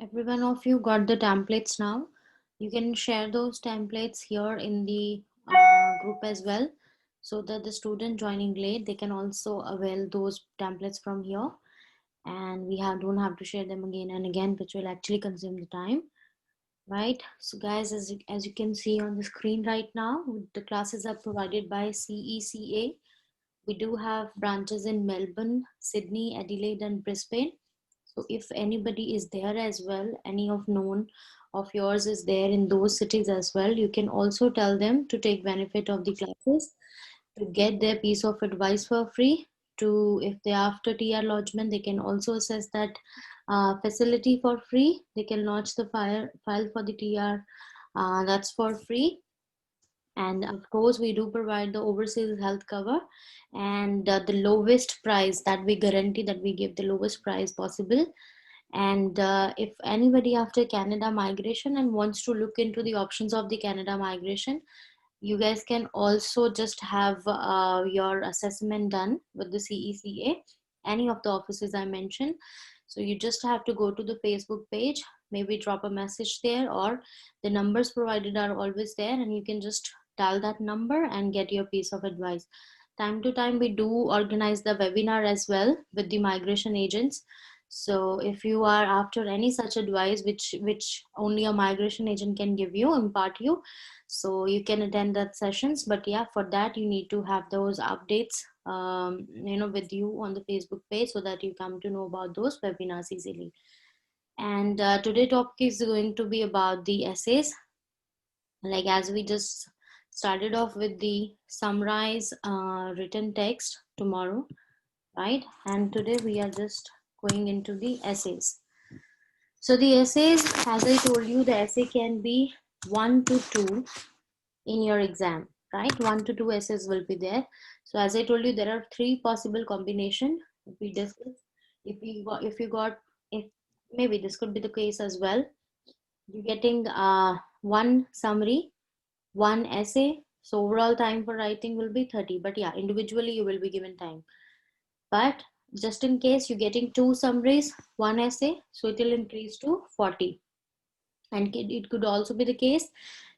Everyone of you got the templates now. You can share those templates here in the group as well, so that the student joining late, they can also avail those templates from here, and don't have to share them again and again, which will actually consume the time, right? So guys, as you can see on the screen right now, the classes are provided by CECA. We do have branches in Melbourne, Sydney, Adelaide, and Brisbane. So if anybody is there as well, any of known of yours is there in those cities as well, you can also tell them to take benefit of the classes, to get their piece of advice for free. To if they after TR lodgement, they can also access that facility for free. They can launch the file for the TR. That's for free. And of course we do provide the overseas health cover, and the lowest price that we guarantee, that we give the lowest price possible. And if anybody after Canada migration and wants to look into the options of the Canada migration, you guys can also just have your assessment done with the CECA, any of the offices I mentioned. So you just have to go to the Facebook page, maybe drop a message there, or the numbers provided are always there, and you can just dial that number and get your piece of advice. Time to time we do organize the webinar as well with the migration agents. So if you are after any such advice which only a migration agent can give you, impart you, so you can attend that sessions. But yeah, for that you need to have those updates with you on the Facebook page, so that you come to know about those webinars easily. And today topic is going to be about the essays. Like, as we just started off with the summarize written text tomorrow, right? And today we are just going into the essays. So the essays, as I told you, the essay can be 1 to 2 in your exam, right? 1 to 2 essays will be there. So as I told you, there are 3 possible combination. If we discuss, if maybe this could be the case as well. You're getting one summary, one essay. So overall time for writing will be 30. But yeah, individually you will be given time. But just in case you're getting 2 summaries, one essay, so it will increase to 40. And it could also be the case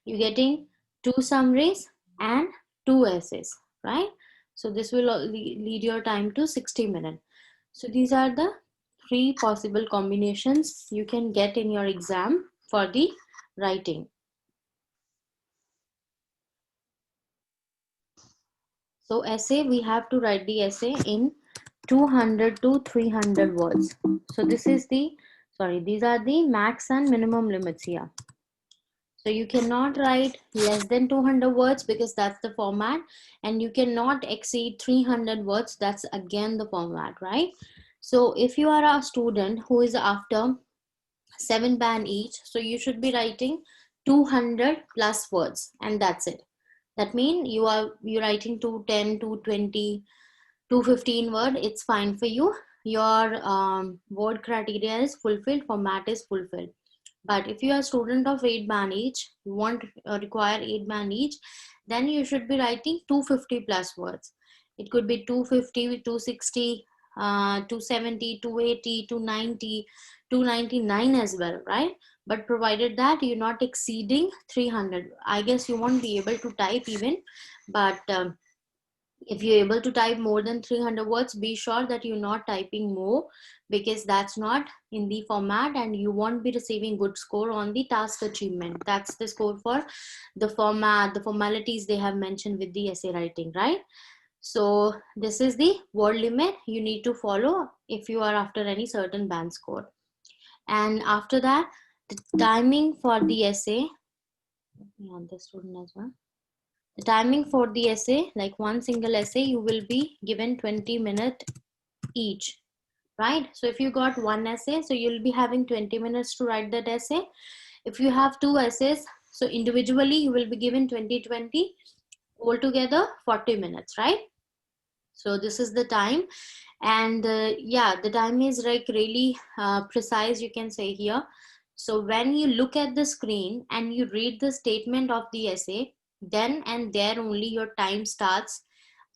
you're getting 2 summaries and 2 essays, right? So this will lead your time to 60 minutes. So these are the 3 possible combinations you can get in your exam for the writing. So essay, we have to write the essay in 200 to 300 words. So these are the max and minimum limits here. So you cannot write less than 200 words because that's the format, and you cannot exceed 300 words. That's again the format, right? So if you are a student who is after 7 band each, so you should be writing 200 plus words, and that's it. That means you're writing 210, 220, 215 word. It's fine for you. Your word criteria is fulfilled, format is fulfilled. But if you are a student of 8 band each, you want require 8 band each, then you should be writing 250 plus words. It could be 250, 260, 270, 280, 290, 299 as well, right? But provided that you're not exceeding 300, I guess you won't be able to type even. But if you're able to type more than 300 words, be sure that you're not typing more, because that's not in the format and you won't be receiving good score on the task achievement. That's the score for the format, the formalities they have mentioned with the essay writing, right? So this is the word limit you need to follow if you are after any certain band score. And after that, the timing for the essay, on the student as well. The timing for the essay, like one single essay, you will be given 20 minutes each, right? So if you got one essay, so you'll be having 20 minutes to write that essay. If you have 2 essays, so individually you will be given 20, altogether 40 minutes, right? So this is the time. And yeah, the time is like really precise, you can say here. So when you look at the screen and you read the statement of the essay, then and there only your time starts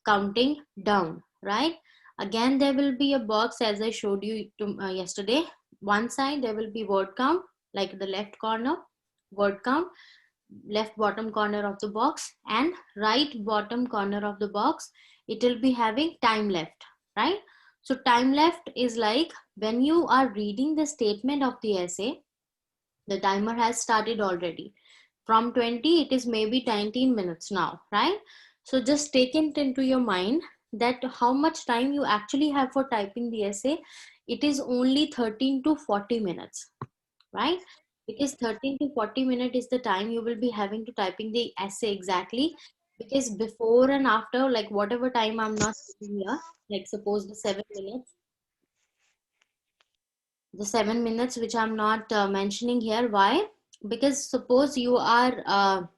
counting down, right? Again, there will be a box, as I showed you yesterday. one side there will be word count, like the left corner, word count, left bottom corner of the box, and right bottom corner of the box, it will be having time left, right? So time left is like when you are reading the statement of the essay, the timer has started already. From 20, it is maybe 19 minutes now, right? So just take it into your mind that how much time you actually have for typing the essay. It is only 13 to 40 minutes, right? Because 13 to 40 minutes is the time you will be having to typing the essay exactly. Because before and after, like whatever time I'm not sitting here, like suppose the 7 minutes which I'm not mentioning here. Why? Because suppose you are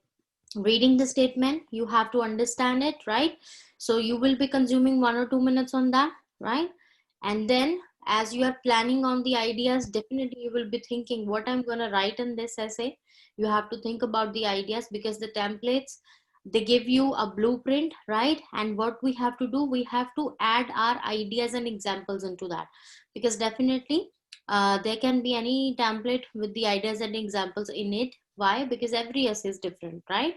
reading the statement, you have to understand it, right? So you will be consuming 1 or 2 minutes on that, right? And then as you are planning on the ideas, definitely you will be thinking what I'm going to write in this essay. You have to think about the ideas, because the templates, they give you a blueprint, right? And what we have to do, we have to add our ideas and examples into that. Because definitely there can be any template with the ideas and examples in it. Why? Because every essay is different, right?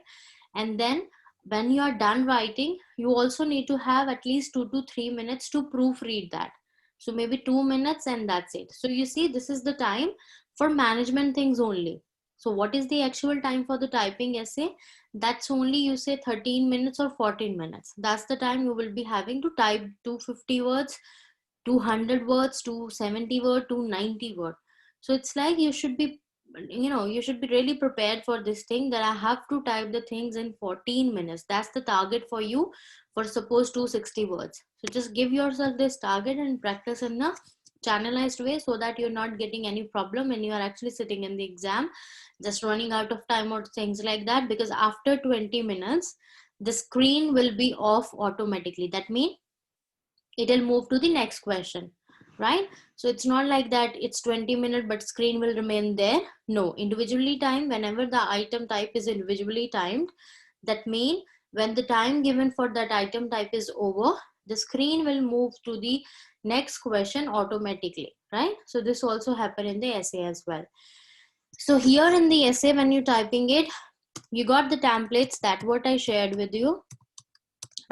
And then when you are done writing, you also need to have at least 2 to 3 minutes to proofread that. So maybe 2 minutes and that's it. So you see, this is the time for management things only. So what is the actual time for the typing essay? That's only, you say, 13 minutes or 14 minutes. That's the time you will be having to type 250 words, 200 words, 270 word, 290 word. So it's like you should be, you should be really prepared for this thing, that I have to type the things in 14 minutes. That's the target for you, for suppose 260 words. So just give yourself this target and practice in a channelized way, so that you're not getting any problem when you are actually sitting in the exam just running out of time or things like that. Because after 20 minutes the screen will be off automatically. That means it'll move to the next question, right? So it's not like that it's 20 minutes but screen will remain there. No, individually time, whenever the item type is individually timed, that mean when the time given for that item type is over, the screen will move to the next question automatically, right? So this also happen in the essay as well. So here in the essay, when you're typing it, you got the templates, that what I shared with you,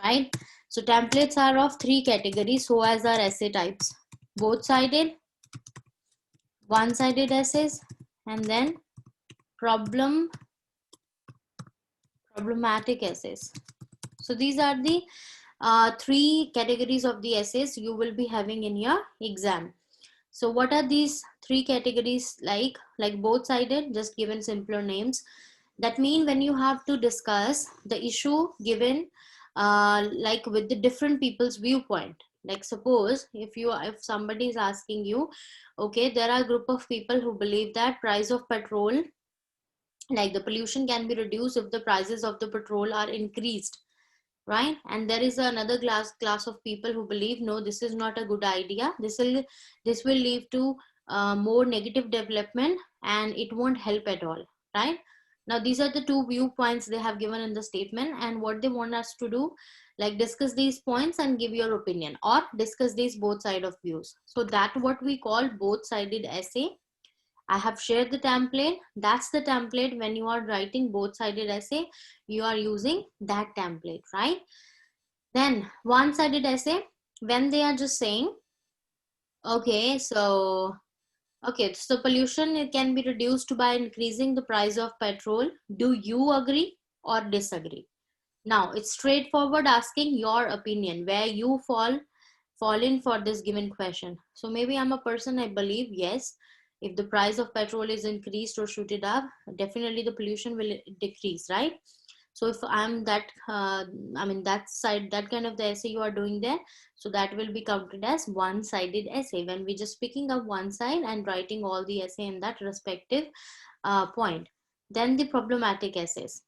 right? So templates are of 3 categories, so as our essay types: both sided, one sided essays, and then problematic essays. So these are the 3 categories of the essays you will be having in your exam. So what are these 3 categories like? Like both sided, just given simpler names. That mean when you have to discuss the issue given like with the different people's viewpoint. Like suppose if somebody is asking you, okay, there are a group of people who believe that price of petrol, like the pollution can be reduced if the prices of the petrol are increased, right? And there is another class of people who believe, no, this is not a good idea, this will lead to more negative development and it won't help at all, right? Now these are the 2 viewpoints they have given in the statement, and what they want us to do, like discuss these points and give your opinion, or discuss these both side of views. So that what we call both sided essay. I have shared the template. That's the template. When you are writing both sided essay, you are using that template, right? Then one sided essay, when they are just saying, okay, so pollution, it can be reduced by increasing the price of petrol. Do you agree or disagree? Now it's straightforward asking your opinion, where you fall in for this given question. So maybe I'm a person, I believe, yes, if the price of petrol is increased or shooted up, definitely the pollution will decrease, right? So if I'm that, that side, that kind of the essay you are doing there, so that will be counted as one-sided essay, when we just picking up one side and writing all the essay in that respective point. Then the problematic essays.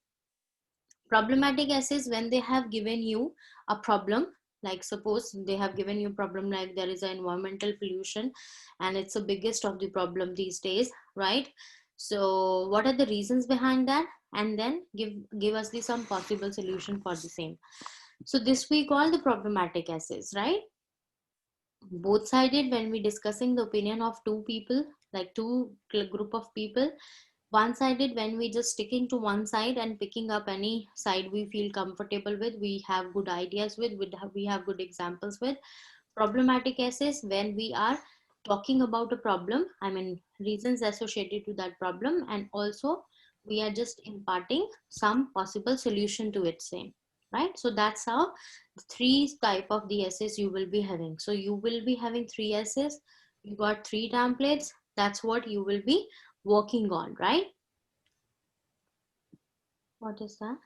Problematic essays, when they have given you a problem, like suppose they have given you problem like there is an environmental pollution and it's the biggest of the problem these days, right? So what are the reasons behind that, and then give us the some possible solution for the same. So this we call the problematic essays, right? Both sided, when we discussing the opinion of two people, like two group of people. One sided, when we just sticking to one side and picking up any side we feel comfortable with, we have good ideas with, we have good examples with. Problematic essays, when we are talking about a problem, I mean reasons associated to that problem, and also we are just imparting some possible solution to it same, right? So that's how three type of the essays you will be having. So you will be having three essays, you got three templates, that's what you will be working on, right? What is that?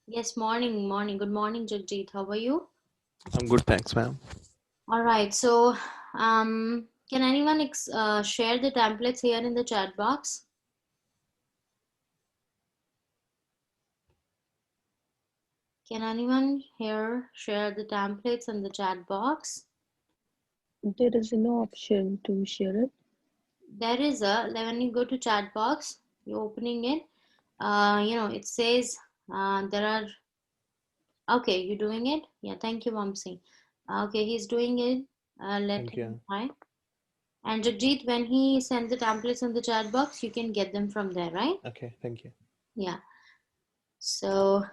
Yes, morning. Good morning, Jagjit. How are you? I'm good, thanks, ma'am. All right. So, can anyone share the templates here in the chat box? Can anyone here share the templates in the chat box? There is no option to share it. There is when you go to chat box, you're opening it. It says there are. Okay, you doing it? Yeah. Thank you, Vamsi. Okay, he's doing it. Let Thank him you. try. And Jagjit, when he sends the templates in the chat box, you can get them from there, right? Okay, thank you. Yeah. So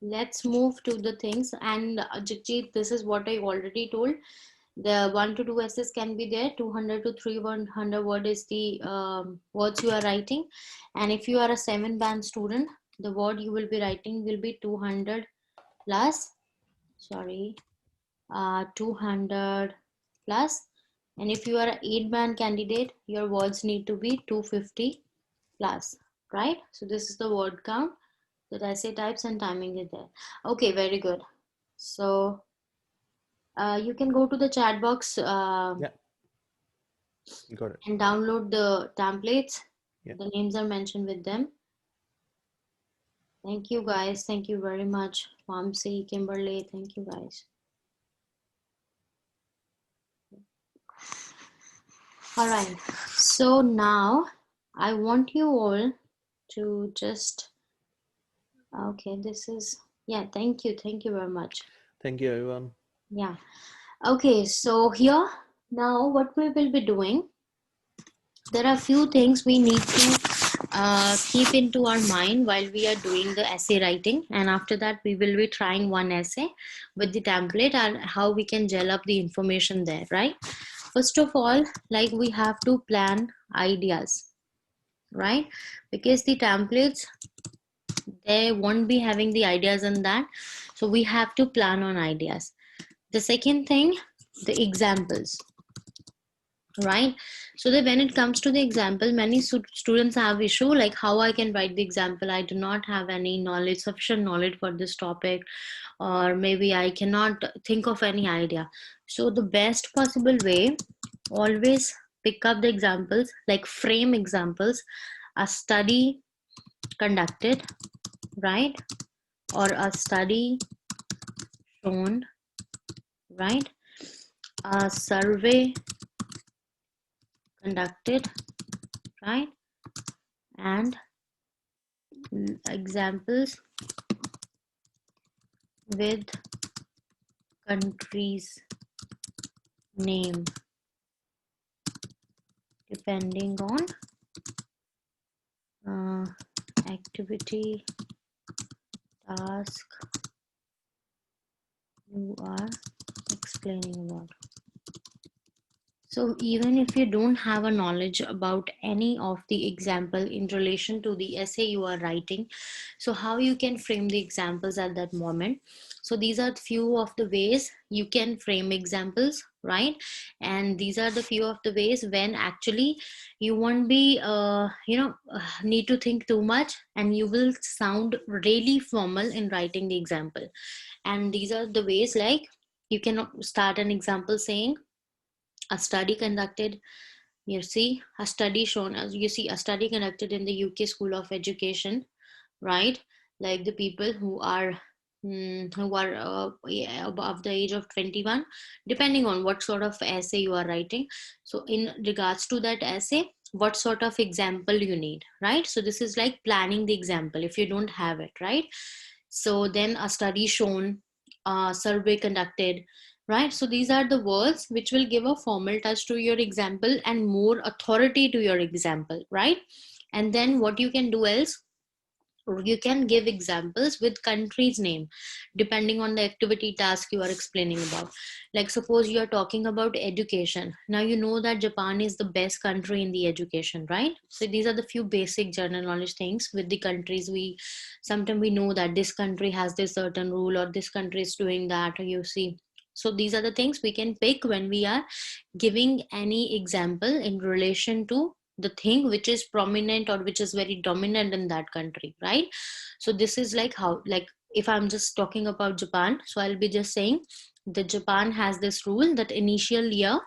let's move to the things. And Jagjit, this is what I already told. The 1 to 2 essays can be there. 200 to 300 word is the words you are writing. And if you are a 7 band student, the word you will be writing will be 200 plus, sorry, 200 plus. And if you are an 8 band candidate, your words need to be 250 plus, right? So this is the word count, the essay types and timing is there. Okay, very good. So you can go to the chat box Yeah, got it. and download the templates. Yeah. The names are mentioned with them. Thank you guys. Thank you very much. Vamsi, Kimberly, thank you guys. All right. So now I want you all to just, okay, this is, yeah, thank you. Thank you very much. Thank you, everyone. Yeah. Okay, so here now what we will be doing, there are a few things we need to keep into our mind while we are doing the essay writing, and after that we will be trying one essay with the template and how we can gel up the information there, right? First of all, like we have to plan ideas, right? Because the templates, they won't be having the ideas in that, so we have to plan on ideas. The second thing, the examples, right? So that when it comes to the example, many students have issue like how I can write the example, I do not have any knowledge, sufficient knowledge for this topic, or maybe I cannot think of any idea. So the best possible way, always pick up the examples, like frame examples, a study conducted, right? Or a study shown, right? A survey conducted, right? And examples with country's name depending on activity, task you are explaining about. So even if you don't have a knowledge about any of the example in relation to the essay you are writing, so how you can frame the examples at that moment. So these are few of the ways you can frame examples, right? And these are the few of the ways when actually you won't be need to think too much, and you will sound really formal in writing the example. And these are the ways, like you can start an example saying a study conducted, you see a study shown, as you see a study conducted in the UK School of Education, right? Like the people who are yeah, above the age of 21, depending on what sort of essay you are writing. So in regards to that essay, what sort of example you need, right? So this is like planning the example if you don't have it, right? So then a study shown, a survey conducted, right? So these are the words which will give a formal touch to your example and more authority to your example, right? And then what you can do else, you can give examples with country's name depending on the activity task you are explaining about. Like suppose you are talking about education. Now you know that Japan is the best country in the education, right? So these are the few basic general knowledge things. With the countries, we sometimes we know that this country has this certain rule or this country is doing that, or you see. So these are the things we can pick when we are giving any example in relation to the thing which is prominent or which is very dominant in that country, right? So this is like how, like if I'm just talking about Japan, so I'll be just saying that Japan has this rule that initial year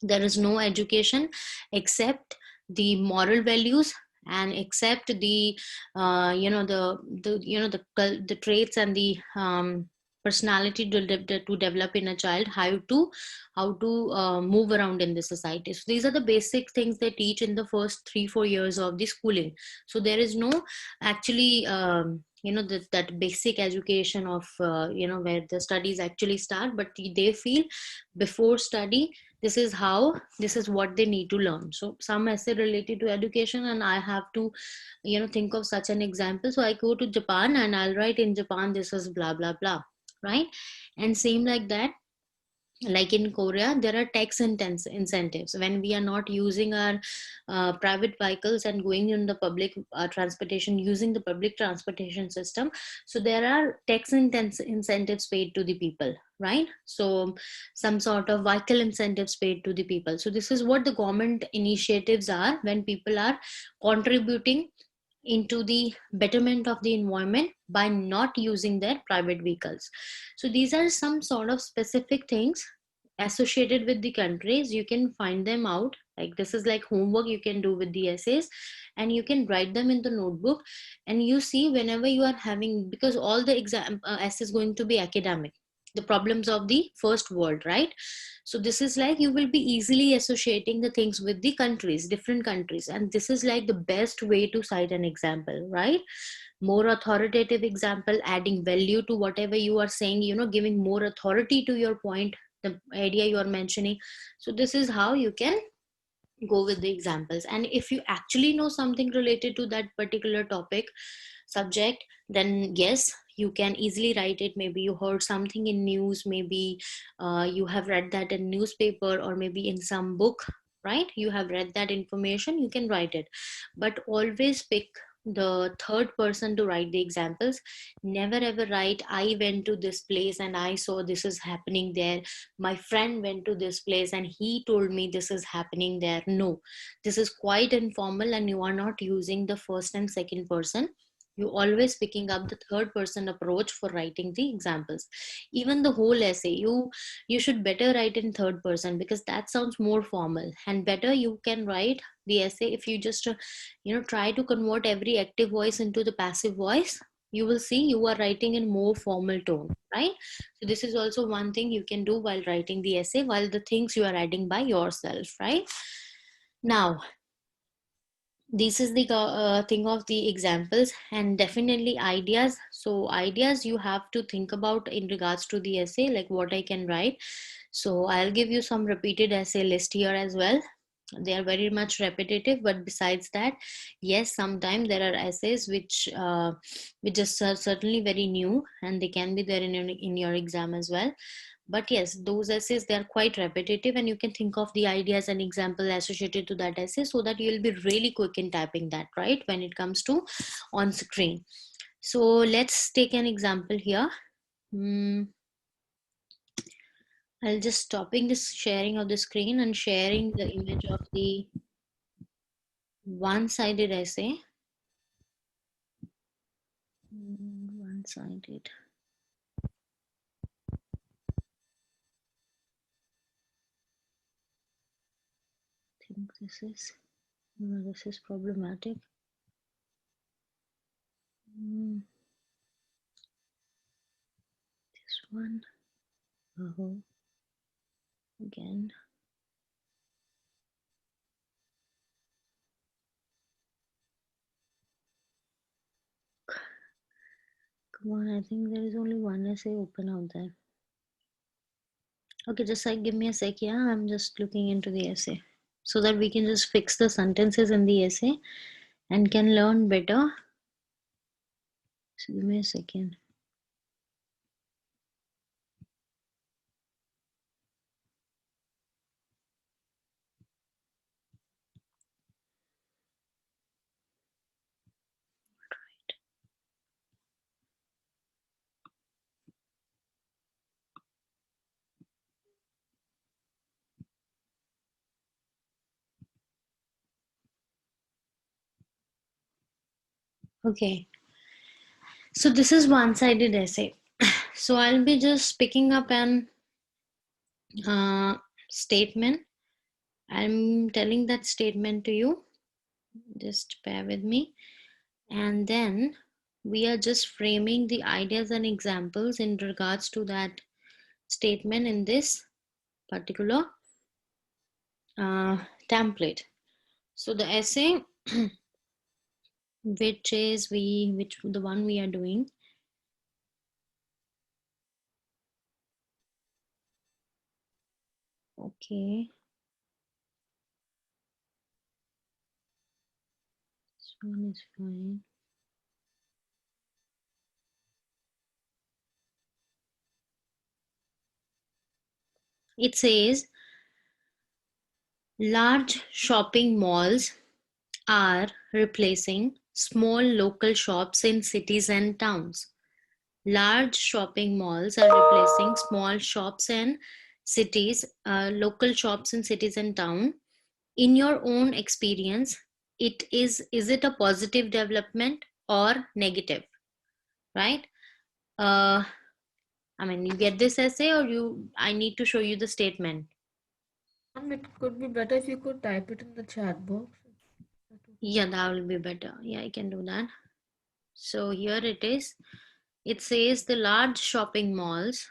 there is no education except the moral values and except the the traits and the personality to develop in a child, how to move around in the society. So these are the basic things they teach in the first 3-4 years of the schooling. So there is no actually that basic education of where the studies actually start, but they feel before study this is what they need to learn. So some essay related to education, and I have to think of such an example. So I go to Japan and I'll write in Japan this is blah blah blah, right? And same like that, like in Korea there are tax incentives when we are not using our private vehicles and going in the public transportation, using the public transportation system. So there are tax incentives paid to the people, right? So some sort of vehicle incentives paid to the people. So this is what the government initiatives are when people are contributing into the betterment of the environment by not using their private vehicles. So these are some sort of specific things associated with the countries. You can find them out, like this is like homework you can do with the essays, and you can write them in the notebook. And you see whenever you are having, because all the exam essays going to be academic, the problems of the first world, right? So this is like you will be easily associating the things with the countries, different countries, and this is like the best way to cite an example, right? More authoritative example, adding value to whatever you are saying, giving more authority to your point, the idea you are mentioning. So this is how you can go with the examples. And if you actually know something related to that particular topic subject, then yes, you can easily write it. Maybe you heard something in news, maybe you have read that in newspaper, or maybe in some book, right? You have read that information, you can write it. But always pick the third person to write the examples. Never ever write I went to this place and I saw this is happening there, my friend went to this place and he told me this is happening there. No, this is quite informal and you are not using the first and second person. You always picking up the third person approach for writing the examples. Even the whole essay, you should better write in third person, because that sounds more formal. And better you can write the essay if you just try to convert every active voice into the passive voice. You will see you are writing in more formal tone, right? So this is also one thing you can do while writing the essay, while the things you are adding by yourself, right? Now, this is the thing of the examples, and definitely ideas. So ideas you have to think about in regards to the essay, like what I can write. So I'll give you some repeated essay list here as well. They are very much repetitive, but besides that, yes, sometimes there are essays which is certainly very new, and they can be there in your exam as well. But yes, those essays, they are quite repetitive, and you can think of the ideas and example associated to that essay, so that you'll be really quick in typing that, right, when it comes to on screen. So let's take an example here. I'll just stopping this sharing of the screen and sharing the image of the one-sided essay. One-sided. I think this is problematic. This one. Again. Come on, I think there is only one essay open out there. Okay, just like give me a sec, yeah. I'm just looking into the essay so that we can just fix the sentences in the essay and can learn better. So give me a second. Okay, so this is one-sided essay. So I'll be just picking up an statement. I'm telling that statement to you. Just bear with me. And then we are just framing the ideas and examples in regards to that statement in this particular template. So the essay, which the one we are doing, okay, this one is fine. It says large shopping malls are replacing small local shops in cities and towns. Large shopping malls are replacing small shops and cities, local shops in cities and town. In your own experience, is it a positive development or negative, right? Uh, I mean, you get this essay, or I need to show you the statement. It could be better if you could type it in the chat box. Yeah, that will be better. Yeah, I can do that. So here it is. It says the large shopping malls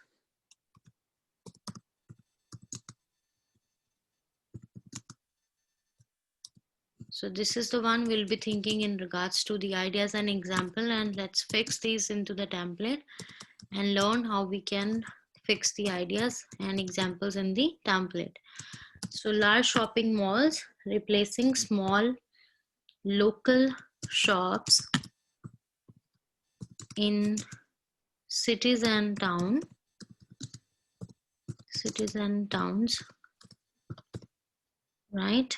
So this is the one we'll be thinking in regards to the ideas and example, and let's fix these into the template and learn how we can fix the ideas and examples in the template. So large shopping malls replacing small local shops in cities and towns, right?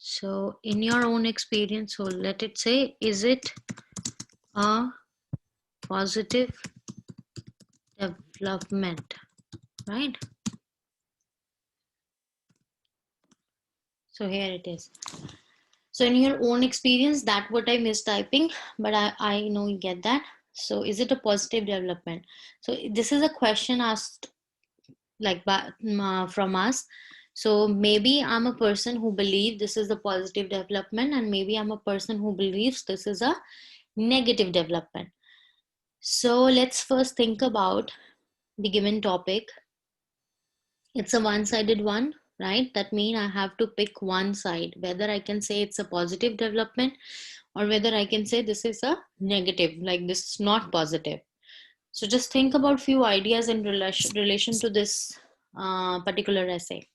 So in your own experience, so let it say, is it a positive development, right? So here it is. So in your own experience, that what I missed typing, but I know you get that. So is it a positive development? So this is a question asked like from us. So maybe I'm a person who believes this is a positive development, and maybe I'm a person who believes this is a negative development. So let's first think about the given topic. It's a one-sided one, right? That means I have to pick one side, whether I can say it's a positive development or whether I can say this is a negative, like this is not positive. So just think about few ideas in relation to this particular essay.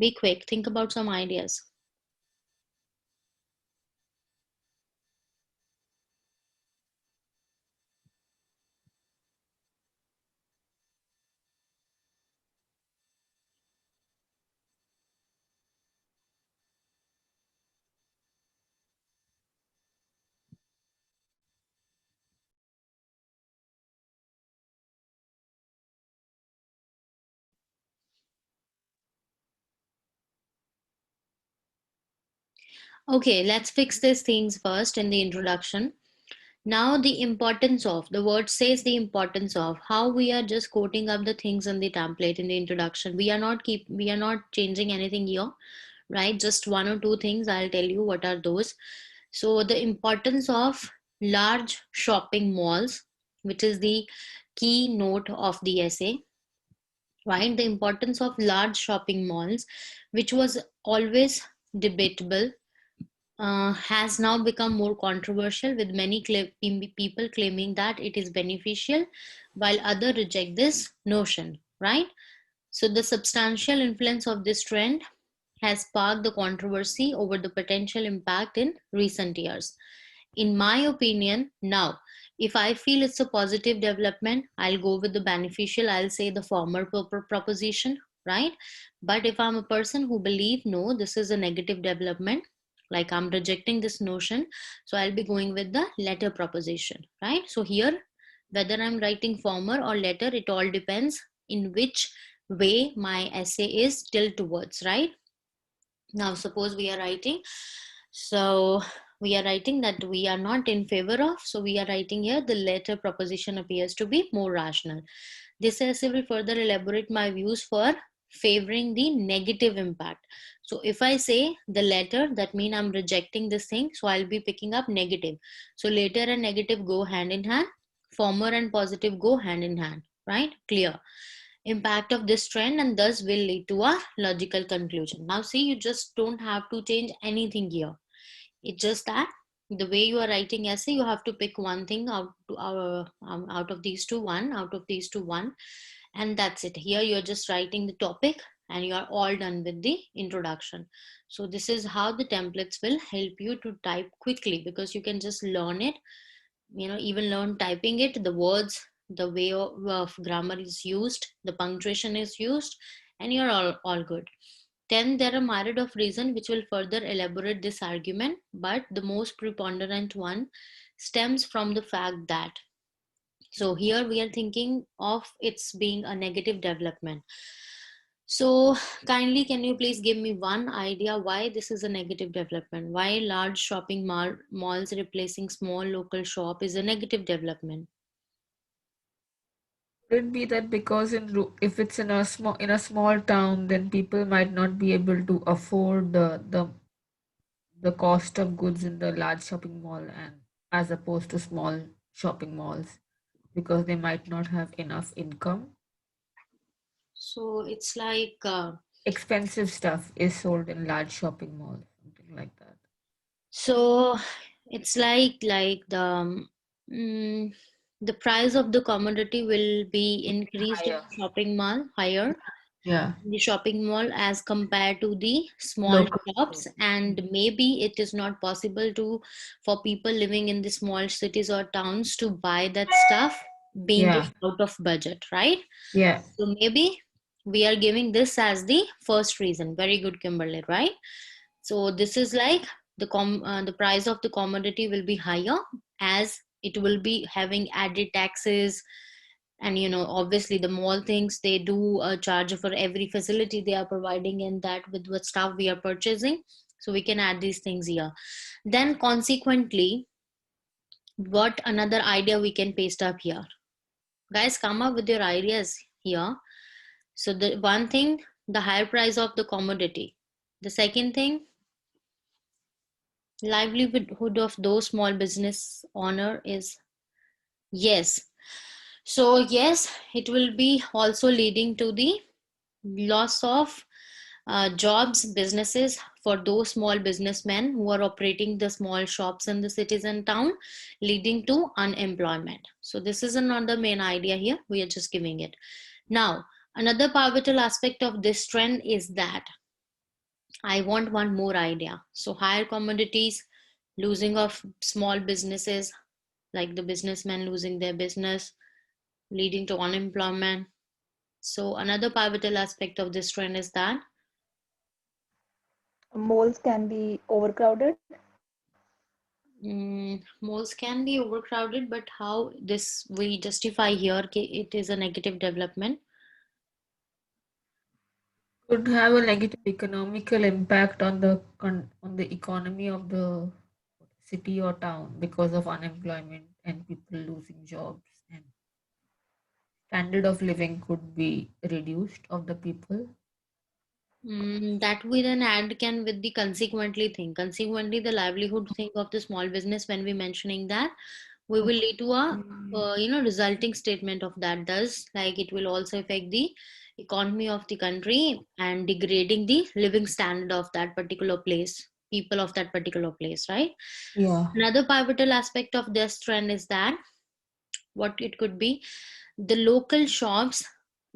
Be quick, think about some ideas. Okay, let's fix these things first in the introduction. Now the importance of, the word says the importance of, how we are just quoting up the things in the template in the introduction. We are not changing anything here, right? Just one or two things. I'll tell you what are those. So the importance of large shopping malls, which is the key note of the essay, right? The importance of large shopping malls, which was always debatable, has now become more controversial, with many people claiming that it is beneficial while others reject this notion, right? So the substantial influence of this trend has sparked the controversy over the potential impact in recent years. In my opinion, now, if I feel it's a positive development, I'll go with the beneficial. I'll say the former proposition, right? But if I'm a person who believe no, this is a negative development, like I'm rejecting this notion, so I'll be going with the latter proposition, right? So here, whether I'm writing former or latter, it all depends in which way my essay is still towards, right? Now suppose we are writing, so we are writing that we are not in favor of, so we are writing here the latter proposition appears to be more rational. This essay will further elaborate my views for favoring the negative impact. So if I say the latter, that means I'm rejecting this thing, so I'll be picking up negative. So later and negative go hand in hand, former and positive go hand in hand, right? Clear. Impact of this trend and thus will lead to a logical conclusion. Now see, you just don't have to change anything here. It's just that the way you are writing essay, you have to pick one thing out of these two, one, and that's it. Here you're just writing the topic and you are all done with the introduction. So this is how the templates will help you to type quickly, because you can just learn it, even learn typing it, the words, the way of grammar is used, the punctuation is used, and you're all good. Then there are myriad of reasons which will further elaborate this argument, but the most preponderant one stems from the fact that, so here we are thinking of it's being a negative development. So kindly can you please give me one idea why this is a negative development? Why large shopping malls replacing small local shop is a negative development? Could it be that because if it's in a small town, then people might not be able to afford the cost of goods in the large shopping mall, and as opposed to small shopping malls, because they might not have enough income. So it's like Expensive stuff is sold in large shopping malls, something like that. so it's like the price of the commodity will be increased in Higher. the shopping mall higher, Yeah. the shopping mall as compared to the small Local shops, and maybe it is not possible to for people living in the small cities or towns to buy that stuff, being Yeah. it out of budget, right? Yeah. So maybe we are giving this as the first reason. Very good, Kimberly, right? So this is like the price of the commodity will be higher, as it will be having added taxes, and obviously the mall things, they do charge for every facility they are providing, in that with what stuff we are purchasing, so we can add these things here. Then consequently, what another idea we can paste up here? Guys, come up with your ideas here. So the one thing, the higher price of the commodity. The second thing, livelihood of those small business owner is, yes. So yes, it will be also leading to the loss of jobs, businesses for those small businessmen who are operating the small shops in the cities and town, leading to unemployment. So this is another main idea here. We are just giving it. Now, another pivotal aspect of this trend is that I want one more idea. So higher commodities, losing of small businesses, like the businessmen losing their business, leading to unemployment. So another pivotal aspect of this trend is that Malls can be overcrowded. malls can be overcrowded, but how this we justify here it is a negative development? Could have a negative economical impact on the economy of the city or town because of unemployment and people losing jobs, and standard of living could be reduced of the people. That we then add can with the consequently thing. Consequently, the livelihood thing of the small business, when we mentioning that, we will lead to a resulting statement of that. Thus, like it will also affect the economy of the country and degrading the living standard of that particular place, people of that particular place, right? Yeah. Another pivotal aspect of this trend is that what it could be, the local shops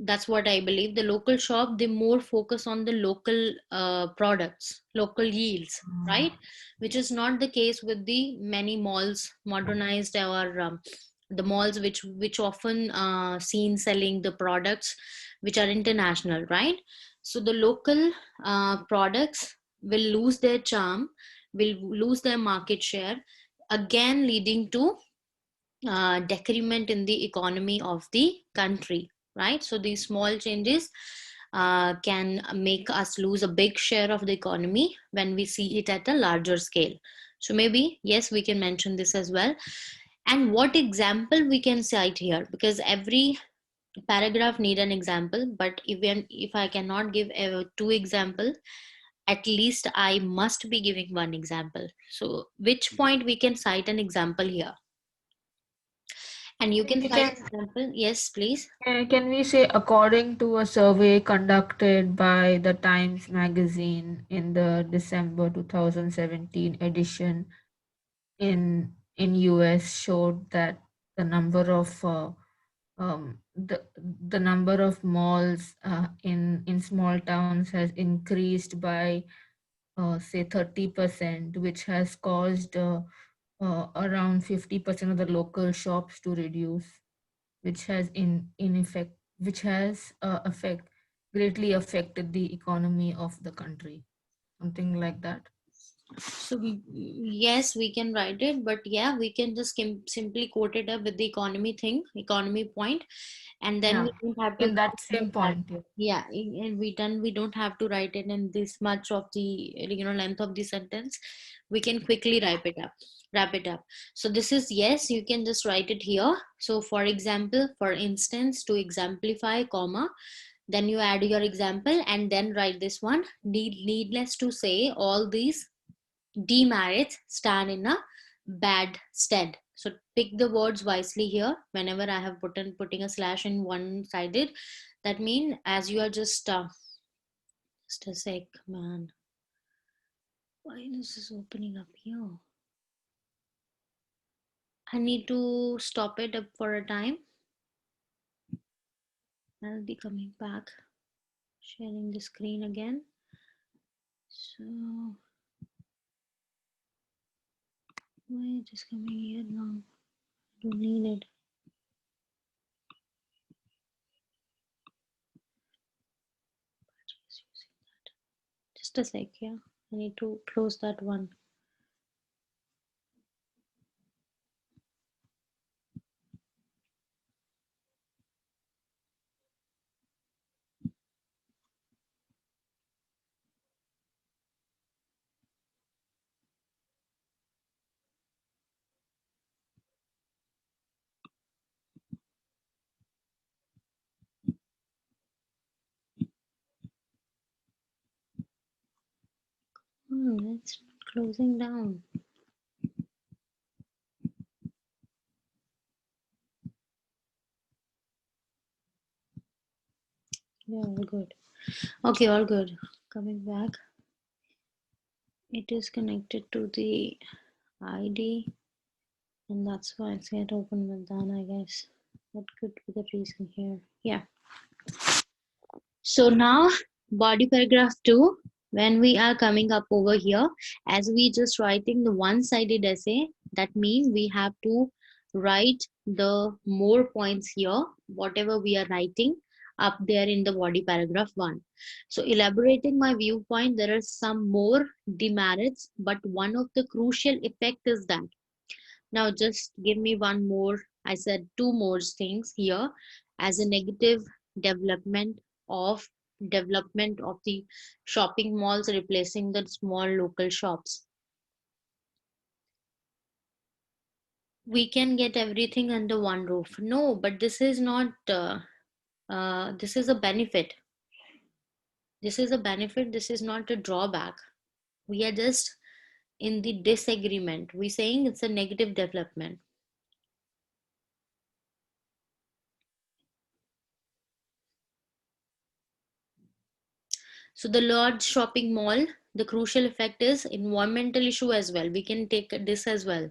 That's what I believe. The local shop, they more focus on the local products, local yields, right? Which is not the case with the many malls, modernized, or the malls which often seen selling the products which are international, right? So the local products will lose their charm, will lose their market share, again leading to decrement in the economy of the country, right? So these small changes can make us lose a big share of the economy when we see it at a larger scale. So maybe, yes, we can mention this as well. And what example we can cite here, because every paragraph need an example, but even if I cannot give two example, at least I must be giving one example. So which point we can cite an example here? And you can We cite can, example. Yes, please. can we say, according to a survey conducted by the Times Magazine in the December 2017 edition in US, showed that the number of the number of malls in small towns has increased by say 30%, which has caused around 50% of the local shops to reduce, which has in effect, which has greatly affected the economy of the country, something like that. So yes, we can write it, but yeah, we can just simply quote it up with the economy point, and then Yeah, we don't have to in that write same that. point. Yeah. Yeah, and we don't have to write it in this much of the length of the sentence. We can quickly wrap it up. So this is, yes, you can just write it here. So for example, for instance, to exemplify, comma, then you add your example and then write this one. Needless to say, all these demerits stand in a bad stead. So pick the words wisely here. Whenever I have putting a slash in one sided, that mean as you are just a sec, man. Why is this opening up here? I need to stop it up for a time. I'll be coming back, sharing the screen again. So why it is coming here now? I don't need it. Just a sec, yeah. I need to close that one. It's closing down. Yeah, all good. Okay, all good. Coming back. It is connected to the ID, and that's why it's get open with that, I guess. That could be the reason here. Yeah. So now, body paragraph 2, when we are coming up over here, as we just writing the one-sided essay, that means we have to write the more points here, whatever we are writing up there in the body paragraph 1. So elaborating my viewpoint, there are some more demerits, but one of the crucial effect is that. Now just give me one more, I said two more things here, as a negative development of the shopping malls replacing the small local shops. We can get everything under one roof. No, but this is not, this is a benefit. This is a benefit. This is not a drawback. We are just in the disagreement. We're saying it's a negative development. So the large shopping mall, the crucial effect is environmental issue as well. We can take this as well.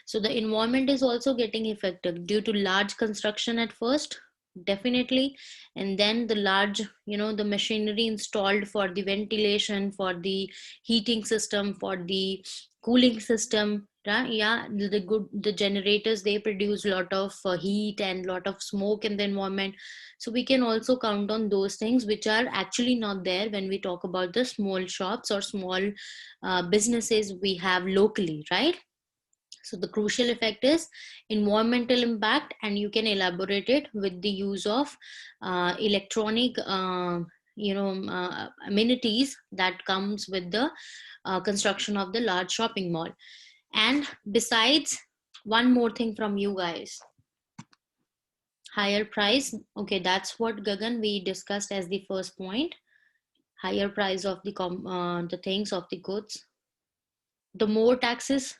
So the environment is also getting affected due to large construction at first. definitely. And then the large, the machinery installed for the ventilation, for the heating system, for the cooling system, right? Yeah, the generators, they produce a lot of heat and lot of smoke in the environment. So we can also count on those things which are actually not there when we talk about the small shops or small businesses we have locally, right? So the crucial effect is environmental impact, and you can elaborate it with the use of electronic amenities that comes with the construction of the large shopping mall. And besides, one more thing from you guys: higher price. Okay, that's what, Gagan, we discussed as the first point. Higher price of the things, of the goods, the more taxes,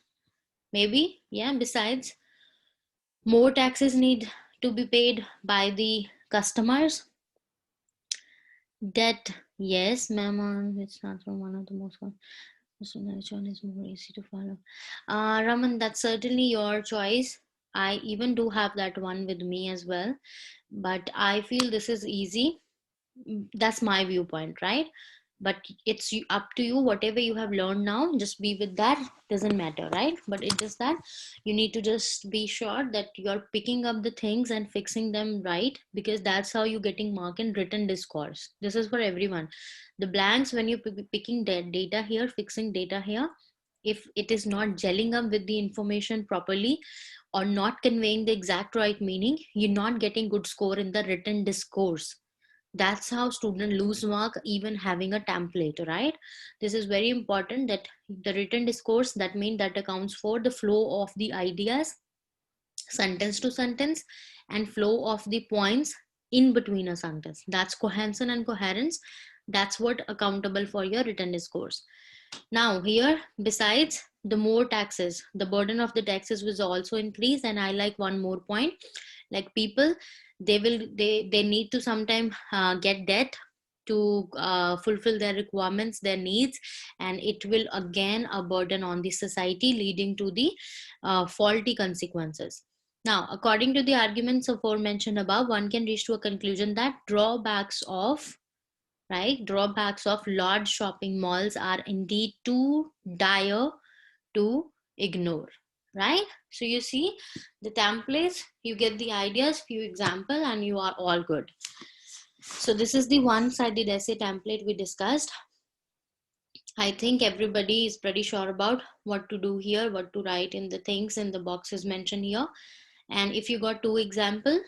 maybe. Yeah, besides, more taxes need to be paid by the customers. That, yes, ma'am, it's not from one of the most one. Which one is more easy to follow? Raman, that's certainly your choice. I even do have that one with me as well, but I feel this is easy. That's my viewpoint, right? But it's up to you. Whatever you have learned now, just be with that. Doesn't matter, right? But it's just that you need to just be sure that you're picking up the things and fixing them right, because that's how you're getting mark in written discourse. This is for everyone. The blanks, when you're picking data here, fixing data here, if it is not gelling up with the information properly or not conveying the exact right meaning, you're not getting good score in the written discourse. That's how student lose mark even having a template, right? This is very important, that the written discourse, that means that accounts for the flow of the ideas, sentence to sentence, and flow of the points in between a sentence. That's cohesion and coherence. That's what accountable for your written discourse. Now here, besides, the more taxes, the burden of the taxes will also increase. And I like one more point, like people, they need to sometime get debt to fulfill their requirements, their needs, and it will again a burden on the society, leading to the faulty consequences. Now, according to the arguments aforementioned above, one can reach to a conclusion that drawbacks of large shopping malls are indeed too dire to ignore, right? So you see the templates, you get the ideas, few example, and you are all good. So this is the one-sided essay template we discussed. I think everybody is pretty sure about what to do here, what to write in the things in the boxes mentioned here. And if you got two example,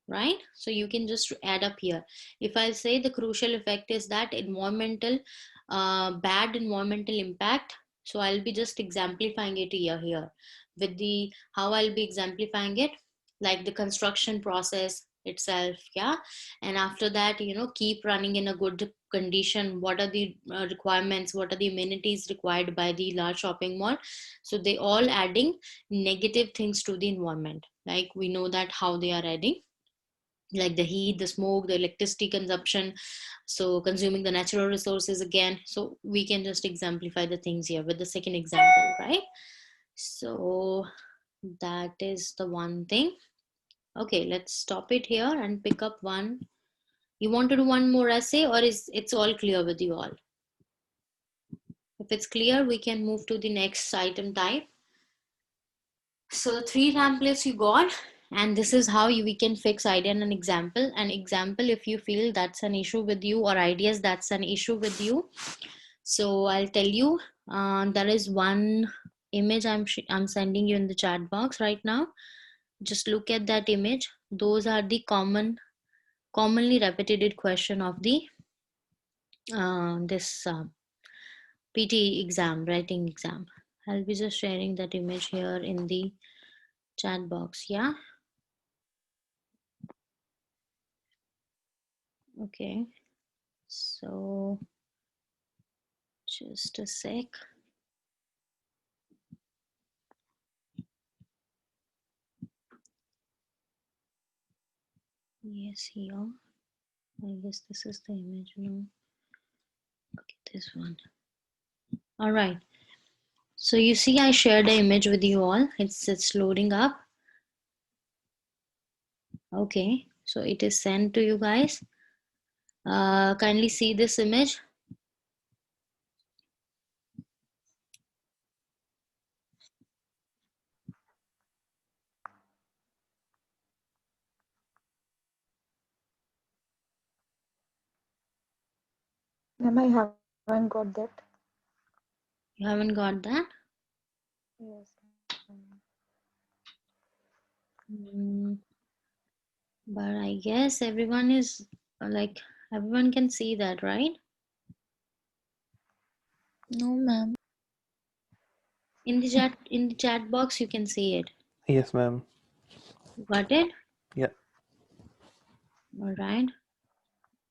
right, so you can just add up here. If I say the crucial effect is that bad environmental impact, so I'll be just exemplifying it here with the how I'll be exemplifying it, like the construction process itself. Yeah, and after that, keep running in a good condition. What are the requirements, what are the amenities required by the large shopping mall? So they all adding negative things to the environment, like we know that how they are adding, like the heat, the smoke, the electricity consumption, so consuming the natural resources again. So we can just exemplify the things here with the second example, right? So that is the one thing. Okay, let's stop it here and pick up one. You want to do one more essay, or is it's all clear with you all? If it's clear, we can move to the next item type. So the three templates you got, and this is how we can fix idea and an example. An example, if you feel that's an issue with you, or ideas that's an issue with you. So I'll tell you, there is one image I'm sending you in the chat box right now. Just look at that image. Those are the commonly repeated question of the this PT exam, writing exam. I'll be just sharing that image here in the chat box. Yeah. Okay. So just a sec. Yes, here. I guess this is the image. No. Okay, this one. All right. So you see, I shared the image with you all. It's loading up. Okay. So it is sent to you guys. Kindly see this image. Ma'am, I haven't got that. You haven't got that? Yes, ma'am. But I guess everyone is like, everyone can see that, right? No, ma'am. In the chat box, you can see it. Yes, ma'am. Got it? Yeah. All right.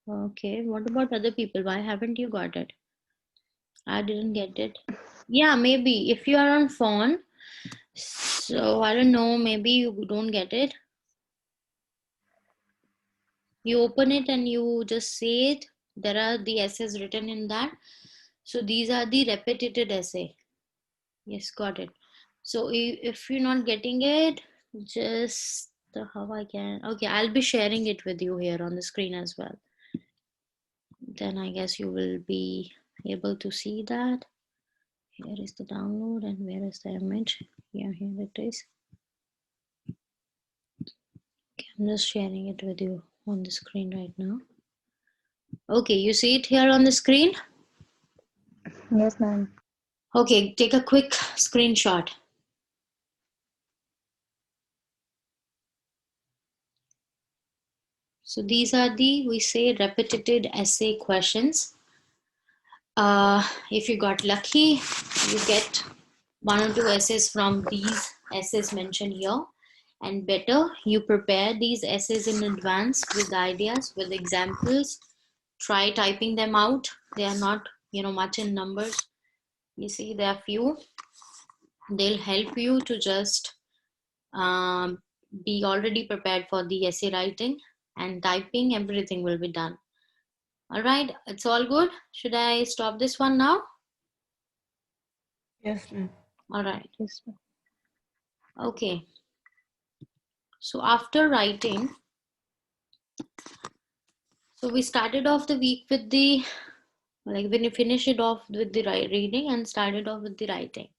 Okay. What about other people? Why haven't you got it? I didn't get it. Yeah, maybe if you are on phone. So I don't know. Maybe you don't get it. You open it and you just say it. There are the essays written in that. So these are the repetitive essay. Yes, got it. So if you're not getting it, just how I can. Okay, I'll be sharing it with you here on the screen as well. Then I guess you will be able to see that. Here is the download and where is the image? Yeah, here it is. Okay, I'm just sharing it with you on the screen right now. Okay, you see it here on the screen? Yes, ma'am. Okay, take a quick screenshot. So these are the, we say, repetitive essay questions. If you got lucky, you get 1 or 2 essays from these essays mentioned here. And better, you prepare these essays in advance with ideas, with examples. Try typing them out. They are not, much in numbers. You see, there are few. They'll help you to just be already prepared for the essay writing and typing. Everything will be done. All right, it's all good. Should I stop this one now? Yes, ma'am. All right. Yes, ma'am. Okay. So after writing, so we started off the week with the, like when you finish it off with the reading and started off with the writing.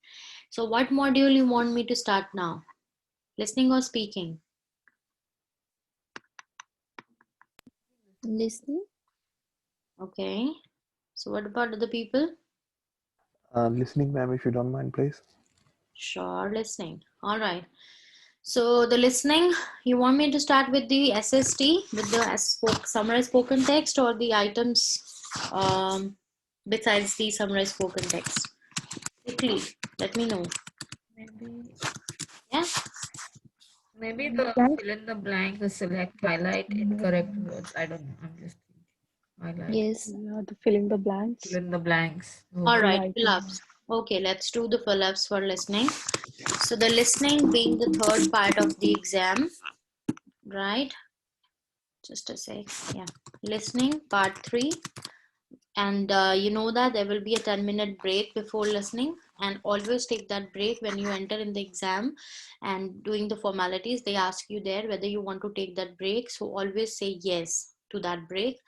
So what module you want me to start now? Listening or speaking? Listening? Okay. So what about other people? Listening, ma'am, if you don't mind, please. Sure, listening. All right. So the listening, you want me to start with the SST, with the summarized spoken text, or the items besides the summarized spoken text? Quickly, let me know. Maybe Yeah. maybe the Blank? fill in the blank, the select, highlight incorrect words. I don't know. I'm just thinking. Highlight. Yes. Yeah, the filling the blanks. Fill in the blanks. All Those. right, Writing. fill-ups. Okay, let's do the fill-ups for listening. So the listening being the third part of the exam, right? Just a sec. Yeah, listening part 3. And you know that there will be a 10-minute break before listening, and always take that break when you enter in the exam and doing the formalities. They ask you there whether you want to take that break. So always say yes to that break,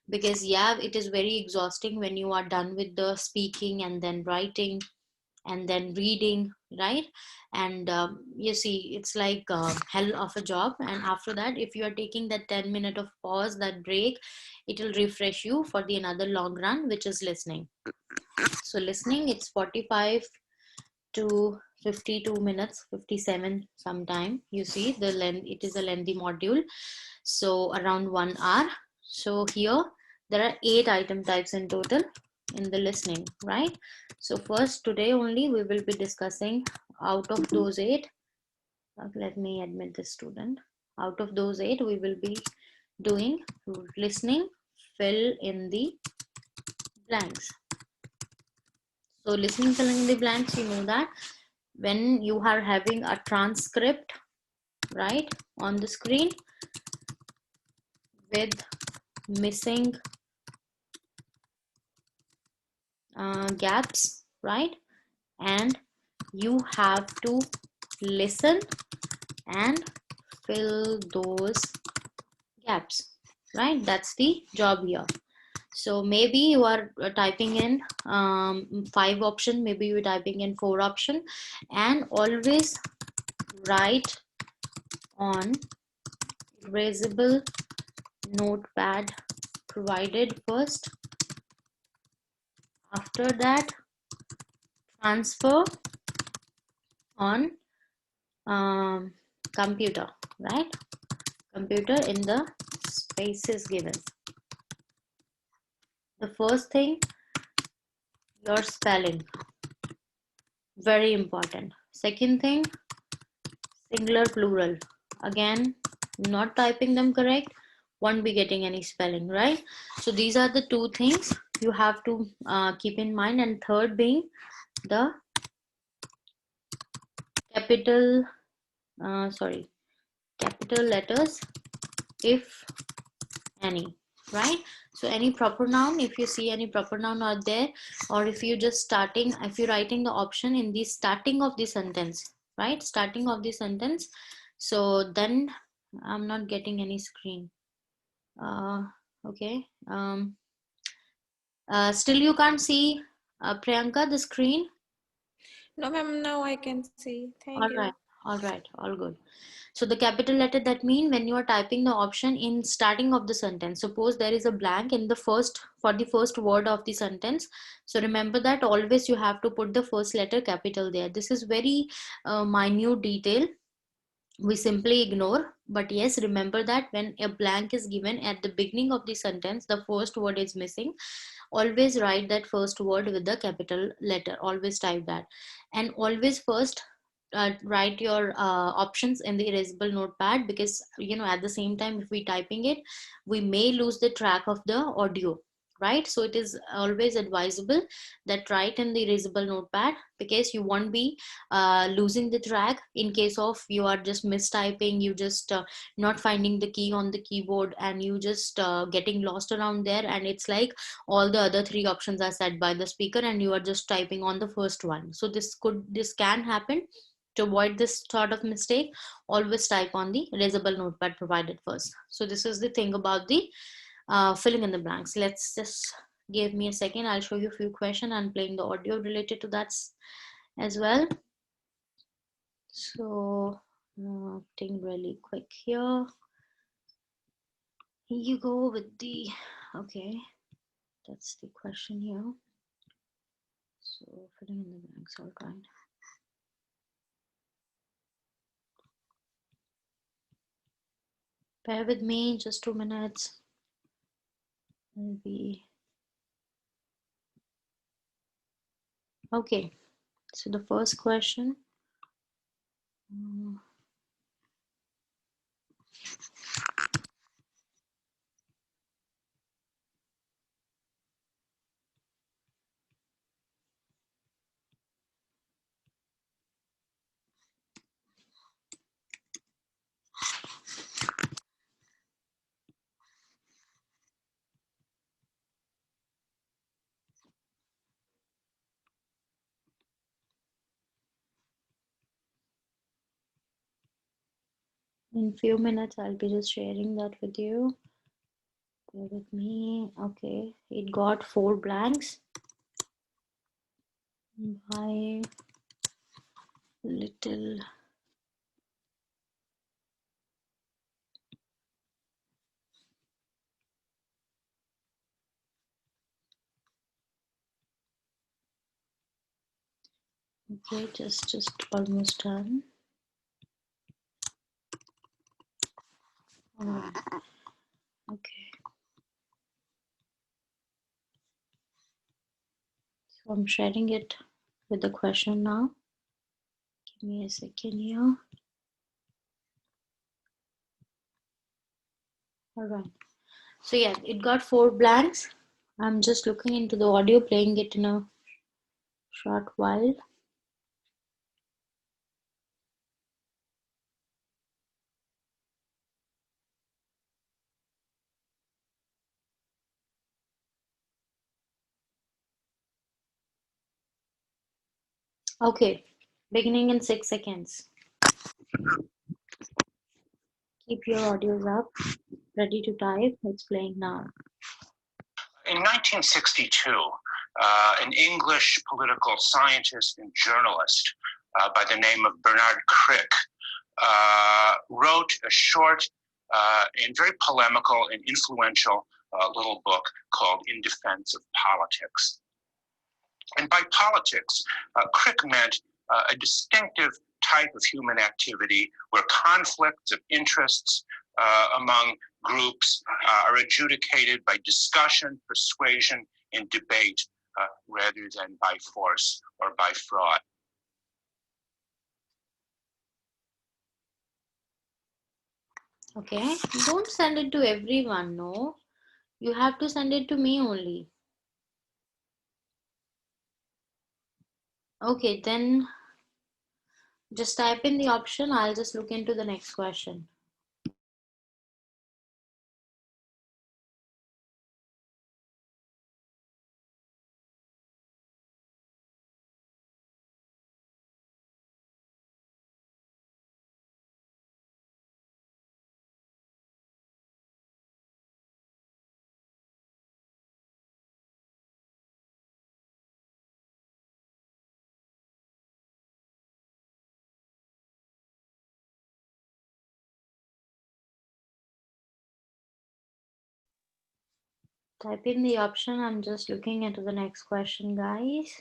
because yeah, it is very exhausting when you are done with the speaking and then writing and then reading, right? And you see, it's like hell of a job. And after that, if you are taking that 10 minute of pause, that break, it will refresh you for the another long run, which is listening. So listening, it's 45 to 52 minutes, 57 sometime. You see the length, it is a lengthy module, so around 1 hour. So here there are 8 item types in total in the listening, right? So first, today only we will be discussing out of those 8. Let me admit the student. Out of those 8, we will be doing listening, fill in the blanks. So listening, filling in the blanks, you know that when you are having a transcript, right, on the screen with missing gaps, right, and you have to listen and fill those caps, right? That's the job here. So maybe you are typing in 5 option, maybe you're typing in 4 option, and always write on erasable notepad provided first. After that, transfer on computer, right? Computer in the spaces given. The first thing, your spelling, very important. Second thing, singular plural, again not typing them correct, won't be getting any spelling, right? So these are the 2 things you have to keep in mind. And third being the capital capital letters, if any, right? So any proper noun, if you see any proper noun out there, or if you just starting, if you're writing the option in the starting of the sentence, right? Starting of the sentence. So then I'm not getting any screen. Okay. Still you can't see, Priyanka, the screen? No, ma'am, now I can see. Thank you. All right, all good. So the capital letter, that mean when you are typing the option in starting of the sentence, suppose there is a blank in the first, for the first word of the sentence. So remember that always you have to put the first letter capital there. This is very minute detail, we simply ignore, but yes, remember that when a blank is given at the beginning of the sentence, the first word is missing, always write that first word with the capital letter, always type that. And always first write your options in the erasable notepad, because at the same time if we typing it, we may lose the track of the audio, right? So it is always advisable that write in the erasable notepad, because you won't be losing the track in case of you are just mistyping, you just not finding the key on the keyboard, and you just getting lost around there, and it's like all the other 3 options are set by the speaker and you are just typing on the first one. So this can happen. To avoid this sort of mistake, always type on the erasable notepad provided first. So this is the thing about the filling in the blanks. Let's just give me a second, I'll show you a few questions and playing the audio related to that as well. So acting really quick here. You go with the, okay, that's the question here. So filling in the blanks, all right. Bear with me, just 2 minutes. Maybe. Okay, so the first question. In few minutes, I'll be just sharing that with you. Bear with me. Okay, it got 4 blanks. By little okay, just almost done. Okay, so I'm sharing it with the question now. Give me a second here. All right, so yeah, it got 4 blanks. I'm just looking into the audio, playing it in a short while. Okay, beginning in 6 seconds. Keep your audios up. ready to type, it's playing now. In 1962, an English political scientist and journalist by the name of Bernard Crick wrote a short and very polemical and influential little book called In Defense of Politics. And by politics, Crick meant a distinctive type of human activity where conflicts of interests among groups are adjudicated by discussion, persuasion, and debate rather than by force or by fraud. Okay, don't send it to everyone, no. You have to send it to me only. Okay, then just type in the option. I'll just look into the next question. Type in the option. I'm just looking into the next question, guys.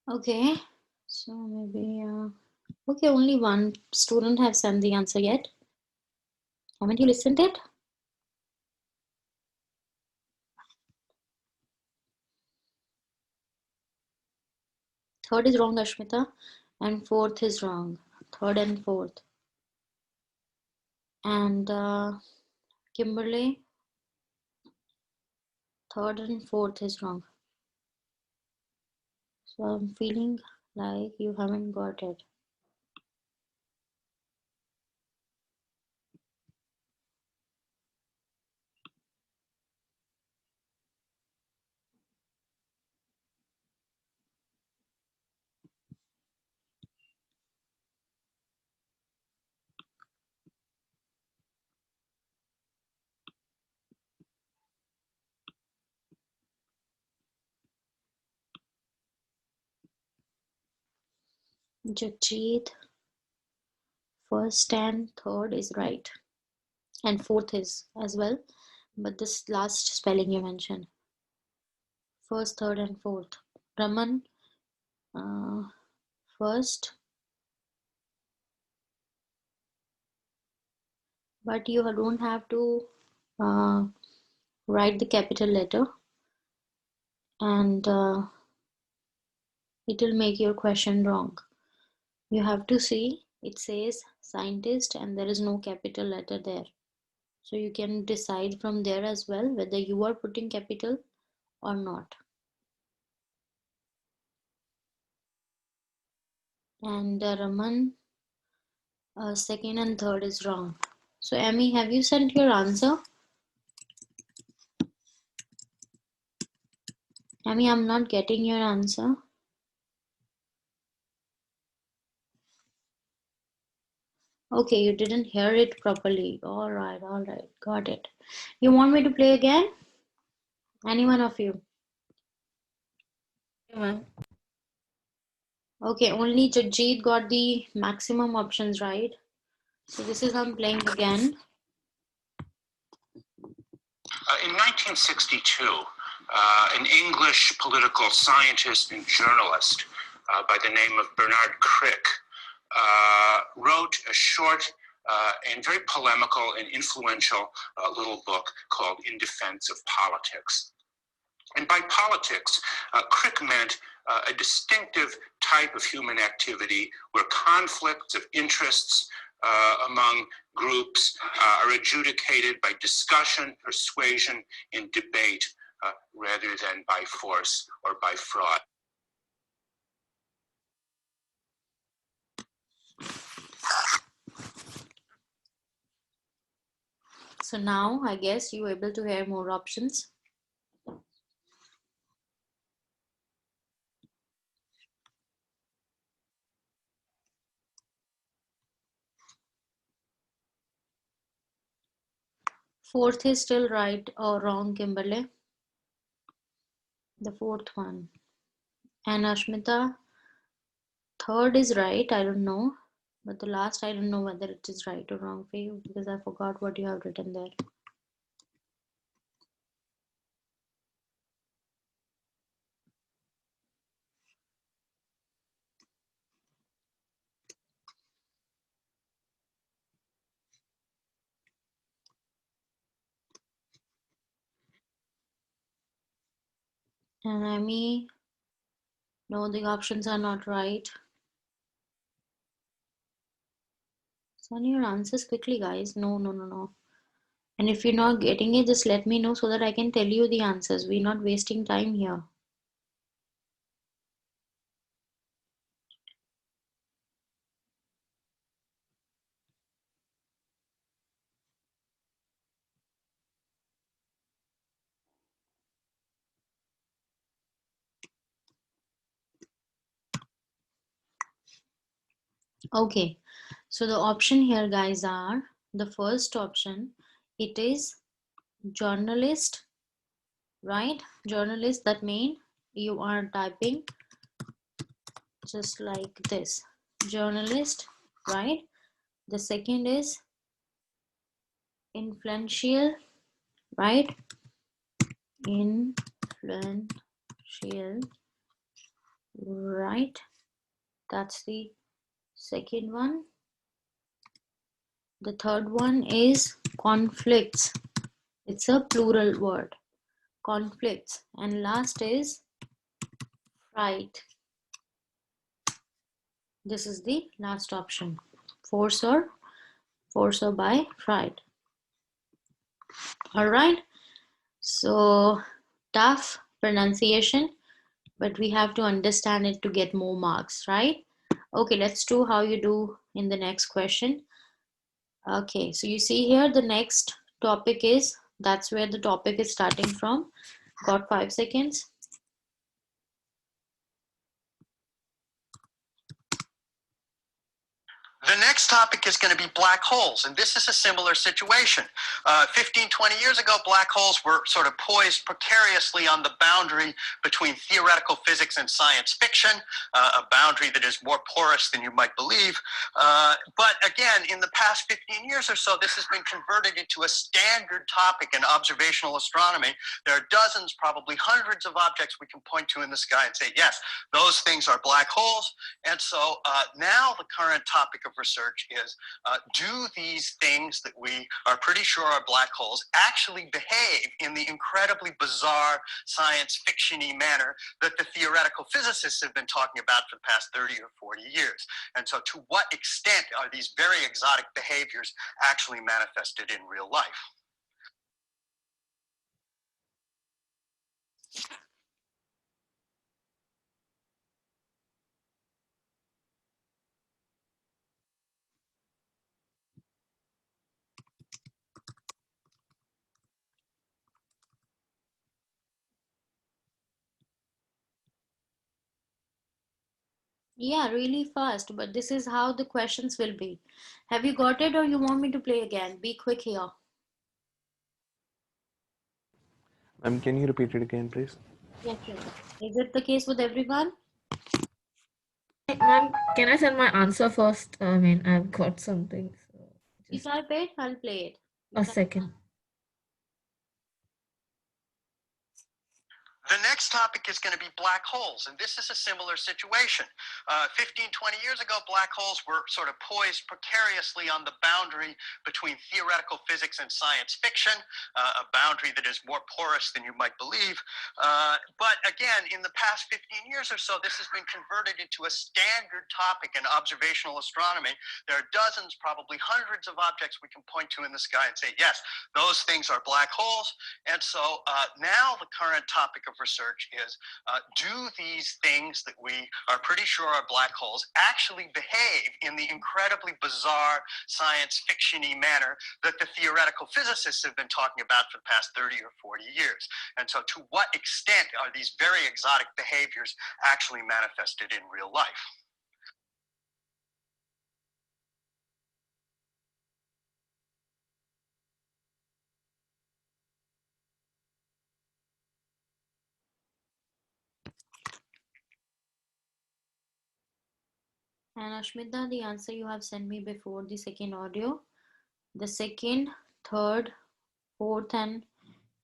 Okay, so maybe, okay, only one student have sent the answer yet. Haven't you listened it? Third is wrong, Ashmita, and fourth is wrong. Third and fourth. And Kimberly, third and fourth is wrong. So I'm feeling like you haven't got it. Jagjeet, first and third is right. And fourth is as well. But this last spelling you mentioned. First, third, and fourth. Raman, first. But you don't have to write the capital letter. And it will make your question wrong. You have to see it says scientist and there is no capital letter there. So you can decide from there as well whether you are putting capital or not. And Raman, second and third is wrong. So Amy, have you sent your answer? Amy, I'm not getting your answer. Okay, you didn't hear it properly. All right, got it. You want me to play again? Any one of you? Yeah, ma'am. Okay, only Jagjeet got the maximum options right. So this is I'm playing again. In 1962, an English political scientist and journalist by the name of Bernard Crick wrote a short and very polemical and influential little book called In Defense of Politics. And by politics, Crick meant a distinctive type of human activity where conflicts of interests among groups are adjudicated by discussion, persuasion, and debate rather than by force or by fraud. So now I guess you're able to hear more options. Fourth is still right or wrong, Kimberly? The fourth one. And Ashmita, third is right, I don't know. But the last, I don't know whether it is right or wrong for you because I forgot what you have written there. And Amy, no, the options are not right. Send your answers quickly, guys. No. And if you're not getting it, just let me know so that I can tell you the answers. We're not wasting time here. Okay, so the option here, guys, are the first option. It is journalist, right? Journalist, that means you are typing just like this. Journalist, right? The second is influential, right? Influential, right? That's the second one. The third one is conflicts. It's a plural word. Conflicts. And last is fright. This is the last option. Force or by fright. All right. So tough pronunciation, but we have to understand it to get more marks, right? Okay, let's do how you do in the next question. Okay, so you see here the next topic is, that's where the topic is starting from. Got 5 seconds. The next topic is going to be black holes, and this is a similar situation. 15, 20 years ago, black holes were sort of poised precariously on the boundary between theoretical physics and science fiction, a boundary that is more porous than you might believe. But again, in the past 15 years or so, this has been converted into a standard topic in observational astronomy. There are dozens, probably hundreds of objects we can point to in the sky and say, yes, those things are black holes. And so now the current topic of research is, do these things that we are pretty sure are black holes actually behave in the incredibly bizarre science fiction-y manner that the theoretical physicists have been talking about for the past 30 or 40 years? And so to what extent are these very exotic behaviors actually manifested in real life? Yeah, really fast, but this is how the questions will be. Have you got it or you want me to play again? Be quick here. Ma'am, can you repeat it again, please? Yes, sir. Is it the case with everyone? Ma'am, can I send my answer first? I mean, I've got something. So You just type it, I'll play it. a second. The next next topic is going to be black holes, and this is a similar situation. 15, 20 years ago, black holes were sort of poised precariously on the boundary between theoretical physics and science fiction, a boundary that is more porous than you might believe. But again, in the past 15 years or so, this has been converted into a standard topic in observational astronomy. There are dozens, probably hundreds of objects we can point to in the sky and say, yes, those things are black holes. And so now the current topic of research is, do these things that we are pretty sure are black holes actually behave in the incredibly bizarre science fiction-y manner that the theoretical physicists have been talking about for the past 30 or 40 years? And so to what extent are these very exotic behaviors actually manifested in real life? And Ashmita, the answer you have sent me before the second audio, the second, third, fourth, and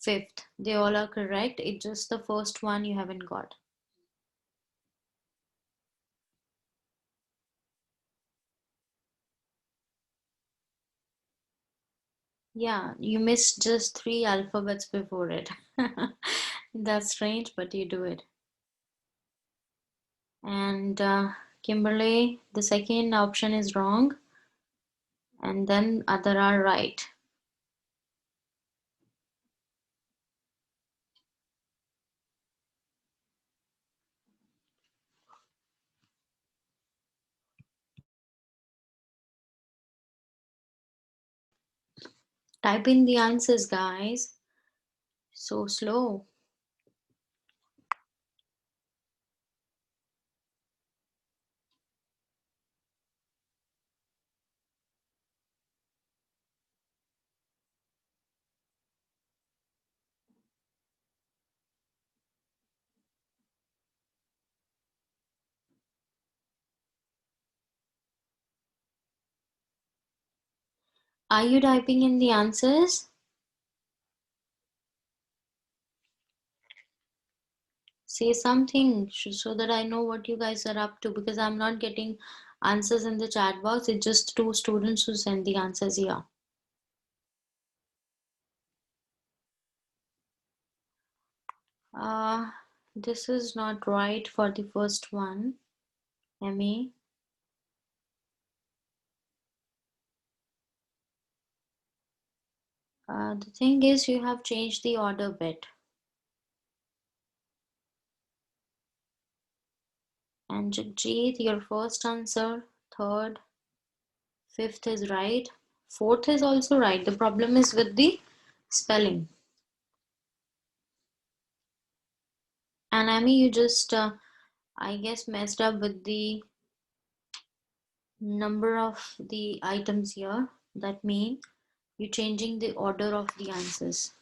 fifth, they all are correct. It's just the first one you haven't got. Yeah, you missed just 3 alphabets before it. That's strange, but you do it. And Kimberly, the second option is wrong, and then other are right. Type in the answers, guys. So slow. Are you typing in the answers? Say something so that I know what you guys are up to, because I'm not getting answers in the chat box. It's just 2 students who send the answers here. This is not right for the first one, Emmy. The thing is, you have changed the order bit. And Jagjit, your first answer, third, fifth is right. Fourth is also right. The problem is with the spelling. And Amy, you just, I guess, messed up with the number of the items here. That means you're changing the order of the answers.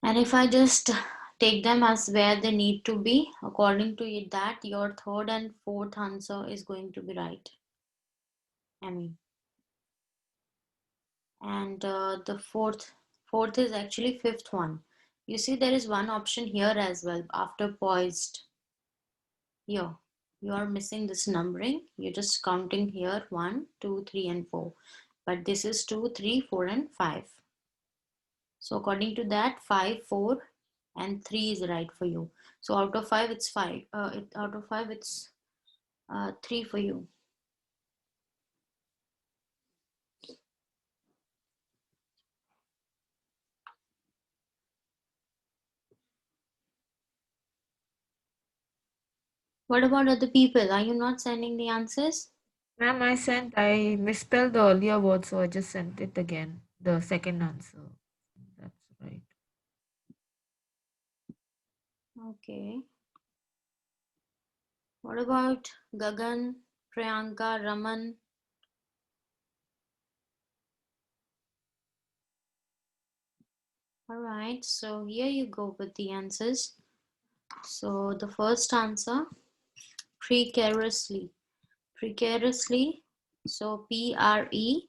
And if I just take them as where they need to be, according to that, your third and fourth answer is going to be right, Amy. And the fourth is actually fifth one. You see there is one option here as well after poised. Here you are missing this numbering. You're just counting here 1, 2, 3, and 4, but this is 2, 3, 4, and 5. So according to that, 5, 4, and 3 is right for you. So out of 5 it's 5. Out of 5 it's 3 for you. What about other people? Are you not sending the answers? Ma'am, I misspelled the earlier word, so I just sent it again. The second answer. That's right. Okay. What about Gagan, Priyanka, Raman? All right, so here you go with the answers. So the first answer, precariously. Precariously, so P-R-E,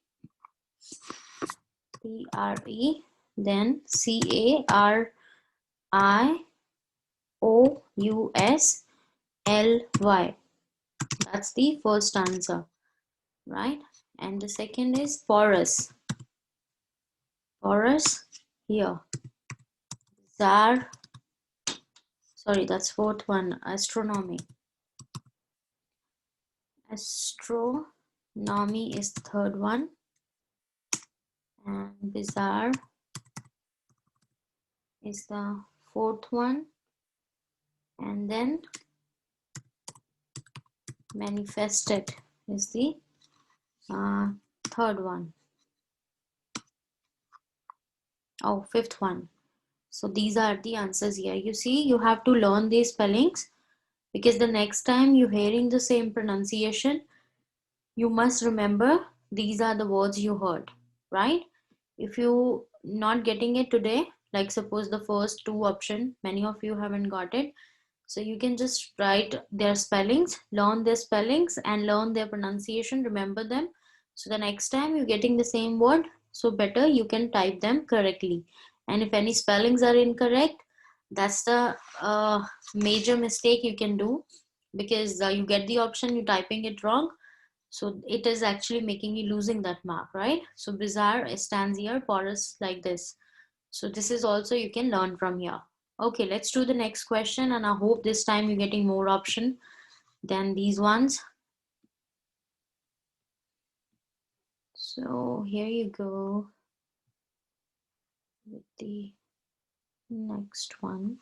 then C-A-R-I-O-U-S-L-Y. Usly. That's the first answer, right? And the second is porous. Porous here. Zar. Sorry, that's fourth one. Astronomy. Astronomy is the third one. And bizarre is the fourth one. And then manifested is the third one. Oh, fifth one. So these are the answers here. You see, you have to learn these spellings because the next time you're hearing the same pronunciation, you must remember these are the words you heard, right? If you not getting it today, like suppose the first two option, many of you haven't got it. So you can just write their spellings, learn their spellings and learn their pronunciation, remember them. So the next time you're getting the same word, so better you can type them correctly. And if any spellings are incorrect, that's the major mistake you can do because you get the option, you're typing it wrong. So it is actually making you losing that mark, right? So bizarre stands here, porous like this. So this is also you can learn from here. Okay, let's do the next question and I hope this time you're getting more option than these ones. So here you go with the next one.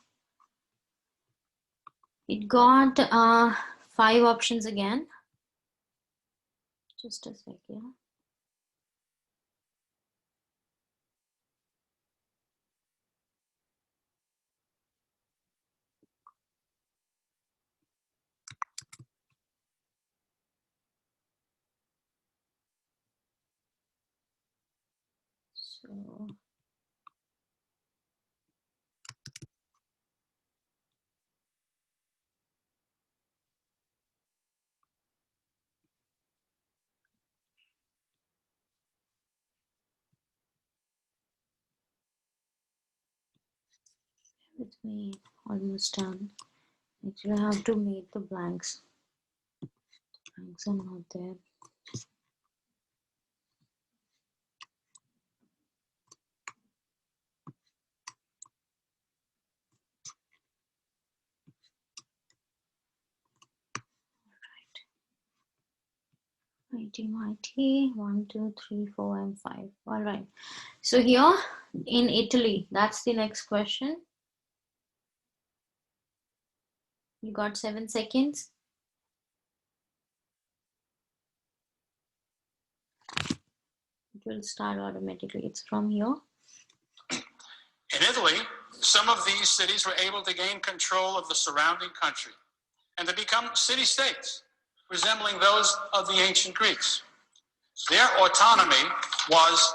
It got 5 options again. Just a second. So with me, almost done. Actually, I have to make the blanks. Blanks are not there. Mighty, 1, 2, 3, 4, and 5. All right. So here in Italy, that's the next question. You got 7 seconds. It will start automatically. It's from here. In Italy, some of these cities were able to gain control of the surrounding country and to become city-states, resembling those of the ancient Greeks. Their autonomy was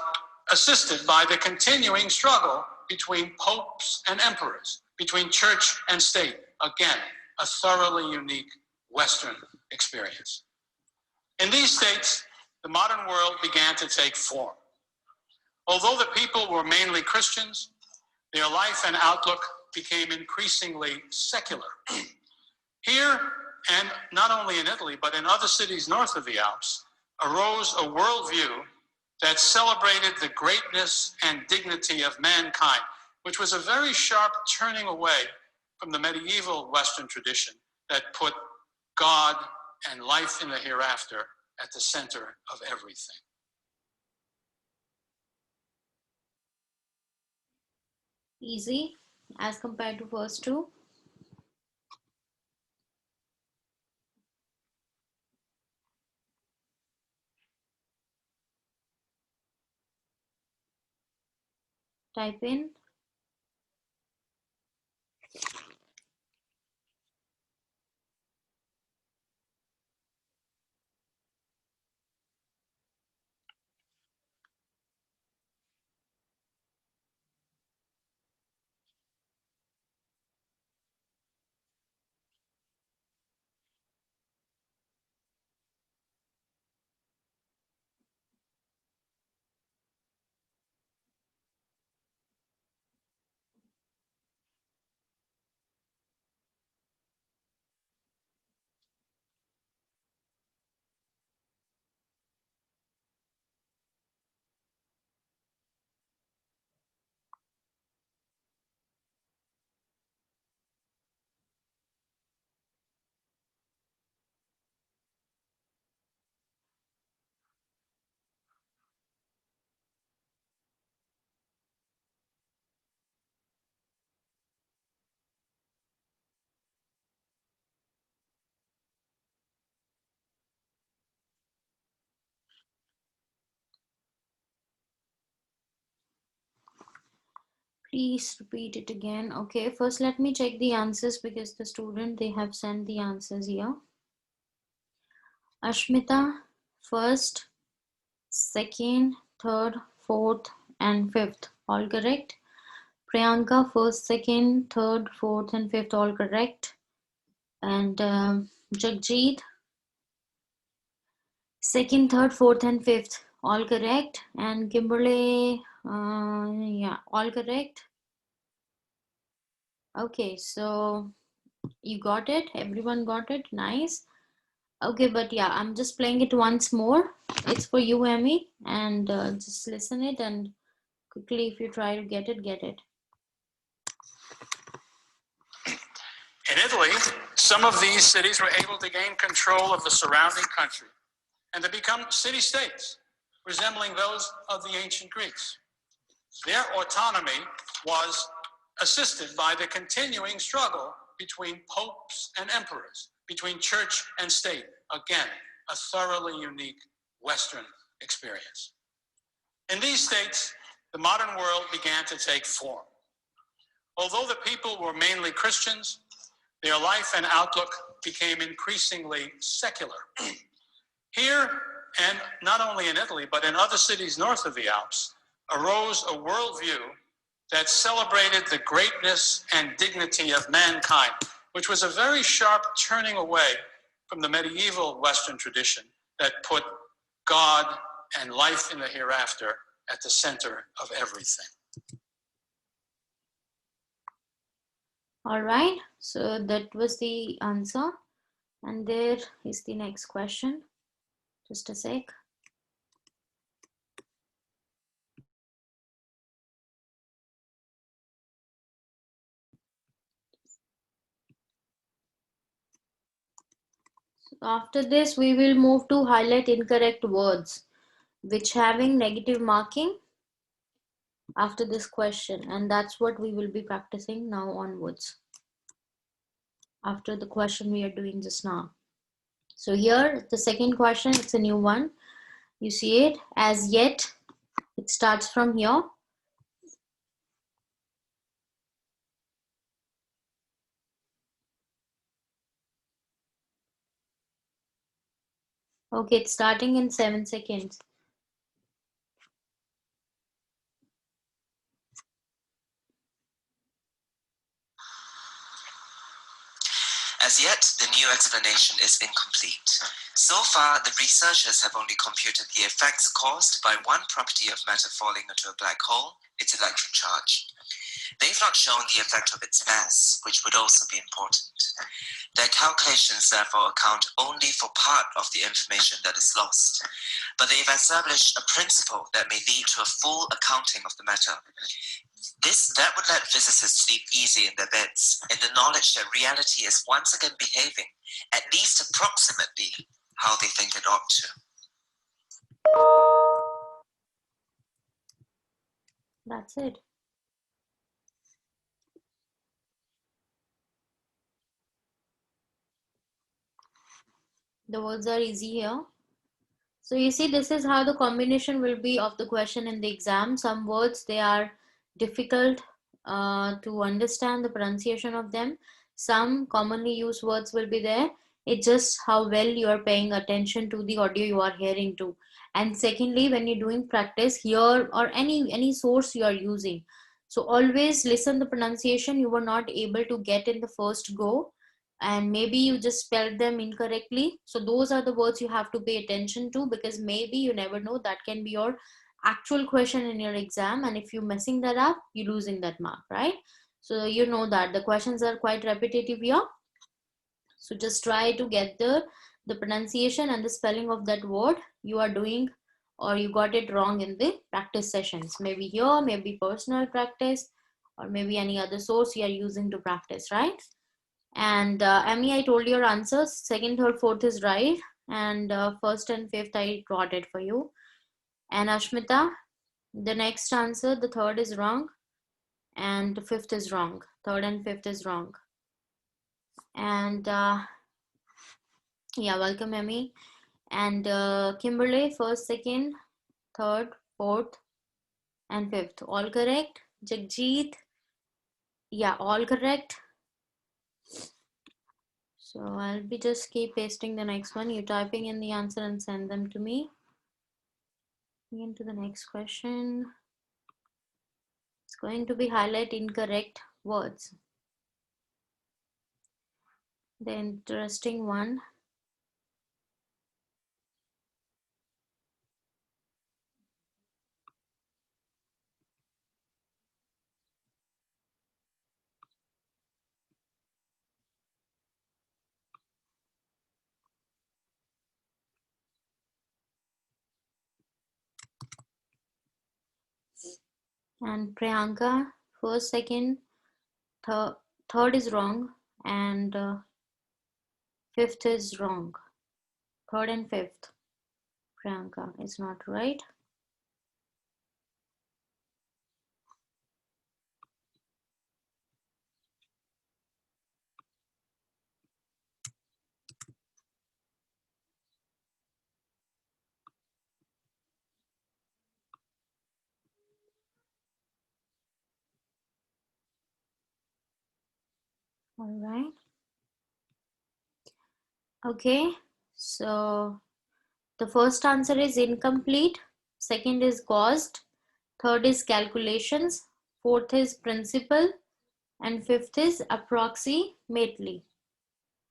assisted by the continuing struggle between popes and emperors, between church and state. Again, a thoroughly unique Western experience. In these states, the modern world began to take form. Although the people were mainly Christians, their life and outlook became increasingly secular. Here, and not only in Italy, but in other cities north of the Alps, arose a worldview that celebrated the greatness and dignity of mankind, which was a very sharp turning away from the medieval Western tradition that put God and life in the hereafter at the center of everything. Easy as compared to first two. Type in. Please repeat it again. Okay, first let me check the answers because the student, they have sent the answers here. Ashmita, first, second, third, fourth, and fifth, all correct. Priyanka, first, second, third, fourth, and fifth, all correct. And Jagjit, second, third, fourth, and fifth, all correct. And Kimberly, yeah, all correct. Okay, so you got it. Everyone got it. Nice. Okay, but yeah, I'm just playing it once more. It's for you, Emmy, and just listen it and quickly, if you try to get it, get it. In Italy, some of these cities were able to gain control of the surrounding country and to become city-states, resembling those of the ancient Greeks. Their autonomy was assisted by the continuing struggle between popes and emperors, between church and state. Again, a thoroughly unique Western experience. In these states, the modern world began to take form. Although the people were mainly Christians, their life and outlook became increasingly secular. Here, and not only in Italy, but in other cities north of the Alps, arose a worldview that celebrated the greatness and dignity of mankind, which was a very sharp turning away from the medieval Western tradition that put God and life in the hereafter at the center of everything. All right, so that was the answer. And there is the next question. Just a sec. So after this, we will move to highlight incorrect words which having negative marking after this question, and that's what we will be practicing now onwards after the question we are doing just now. So here the second question, it's a new one. You see it, as yet, it starts from here. Okay, it's starting in 7 seconds. As yet, the new explanation is incomplete. So far, the researchers have only computed the effects caused by one property of matter falling into a black hole, its electric charge. They've not shown the effect of its mass, which would also be important. Their calculations therefore account only for part of the information that is lost, but they've established a principle that may lead to a full accounting of the matter. That would let physicists sleep easy in their beds, in the knowledge that reality is once again behaving, at least approximately, how they think it ought to. That's it. The words are easy here. So you see, this is how the combination will be of the question in the exam. Some words, they are difficult to understand the pronunciation of them. Some commonly used words will be there. It's just how well you are paying attention to the audio you are hearing to. And secondly, when you're doing practice here or any source you are using, so always listen the pronunciation you were not able to get in the first go, and maybe you just spelled them incorrectly. So those are the words you have to pay attention to, because maybe you never know, that can be your actual question in your exam, and if you're messing that up, you're losing that mark, right? So you know that the questions are quite repetitive here. So just try to get the pronunciation and the spelling of that word you are doing, or you got it wrong in the practice sessions. Maybe here, maybe personal practice, or maybe any other source you are using to practice, right? And Emmy, I told your answers. Second, third, fourth is right, and first and fifth I got it for you. And Ashmita, the next answer, the third is wrong, and the fifth is wrong. Third and fifth is wrong. And yeah, welcome, Emmy. And Kimberly, first, second, third, fourth, and fifth, all correct. Jagjit, Yeah, all correct. So I'll be just keep pasting the next one. You typing in the answer and send them to me. Into the next question. It's going to be highlight incorrect words. The interesting one. And Priyanka, first, second, third is wrong, and fifth is wrong. Third and fifth, Priyanka, is not right. All right. Okay, so the first answer is incomplete, second is caused, third is calculations, fourth is principle, and fifth is approximately.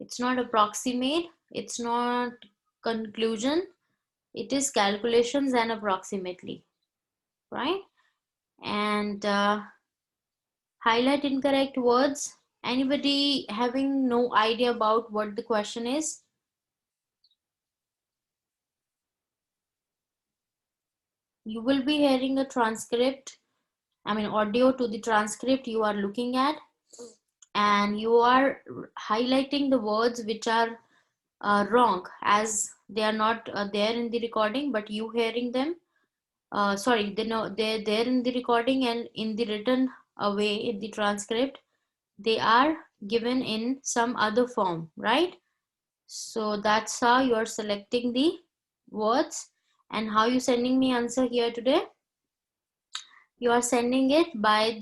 It's not approximate, it's not conclusion, it is calculations and approximately, right? And highlight incorrect words. Anybody having no idea about what the question is? You will be hearing a transcript, audio to the transcript you are looking at, and you are highlighting the words which are wrong, as they are not there in the recording, but you hearing them. Sorry, they're there in the recording, and in the written way in the transcript, they are given in some other form, right? So that's how you are selecting the words. And how you sending me answer here today? You are sending it by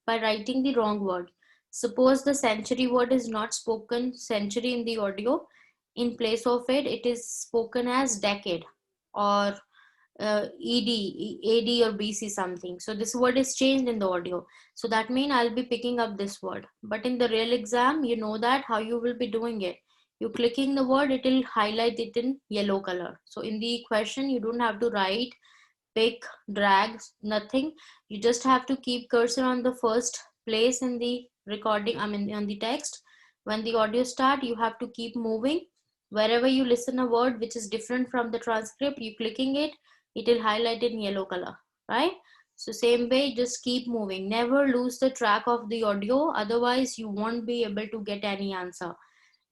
writing the wrong word. Suppose the century word is not spoken century in the audio. In place of it, it is spoken as decade or AD or BC something. So this word is changed in the audio. So that means I'll be picking up this word. But in the real exam, you know that how you will be doing it. You clicking the word, it will highlight it in yellow color. So in the question, you don't have to write, pick, drag, nothing. You just have to keep cursor on the first place in the recording, on the text. When the audio start, you have to keep moving. Wherever you listen a word which is different from the transcript, you clicking it, it will highlight in yellow color, right? So same way, just keep moving. Never lose the track of the audio, otherwise you won't be able to get any answer.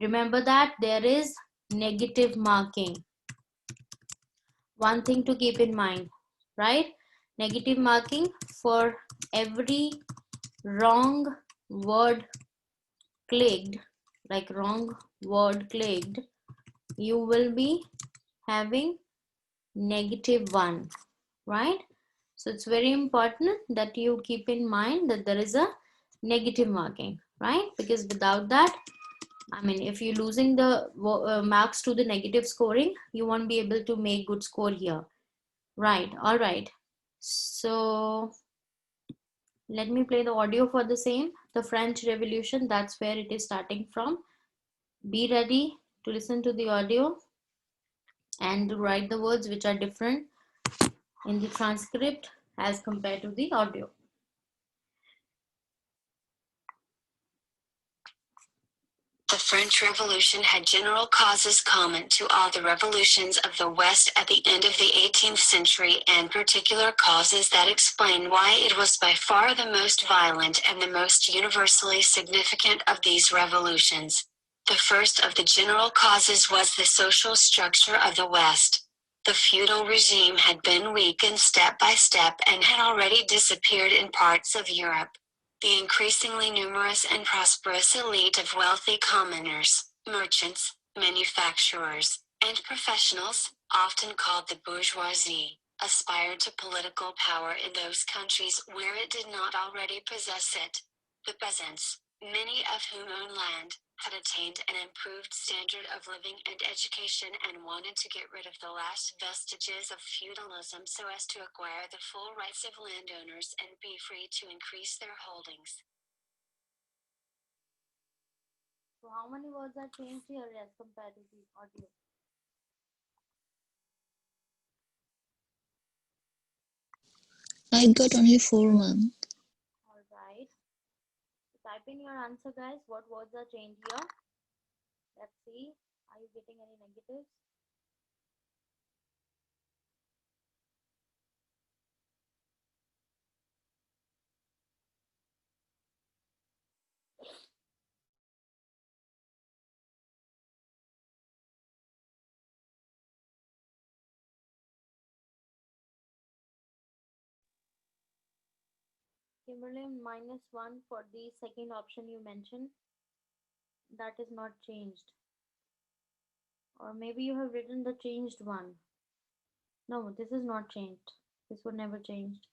Remember that there is negative marking. One thing to keep in mind, right? Negative marking for every wrong word clicked, like wrong word clicked, you will be having -1, right? So it's very important that you keep in mind that there is a negative marking, right? Because without that, if you're losing the marks to the negative scoring, you won't be able to make good score here, right? All right. So let me play the audio for the same, the French Revolution. That's where it is starting from. Be ready to listen to the audio and write the words which are different in the transcript as compared to the audio. The French Revolution had general causes common to all the revolutions of the West at the end of the 18th century, and particular causes that explain why it was by far the most violent and the most universally significant of these revolutions. The first of the general causes was the social structure of the West. The feudal regime had been weakened step by step and had already disappeared in parts of Europe. The increasingly numerous and prosperous elite of wealthy commoners, merchants, manufacturers, and professionals, often called the bourgeoisie, aspired to political power in those countries where it did not already possess it. The peasants, many of whom owned land, had attained an improved standard of living and education and wanted to get rid of the last vestiges of feudalism so as to acquire the full rights of landowners and be free to increase their holdings. So how many words are changed here as compared to the audio? I got only 4, ma'am. All right. Type in your answer, guys. What words are changed here? Let's see. Are you getting any negatives? Kimberly, -1 for the second option you mentioned. That is not changed. Or maybe you have written the changed one. No, this is not changed. This would never changed.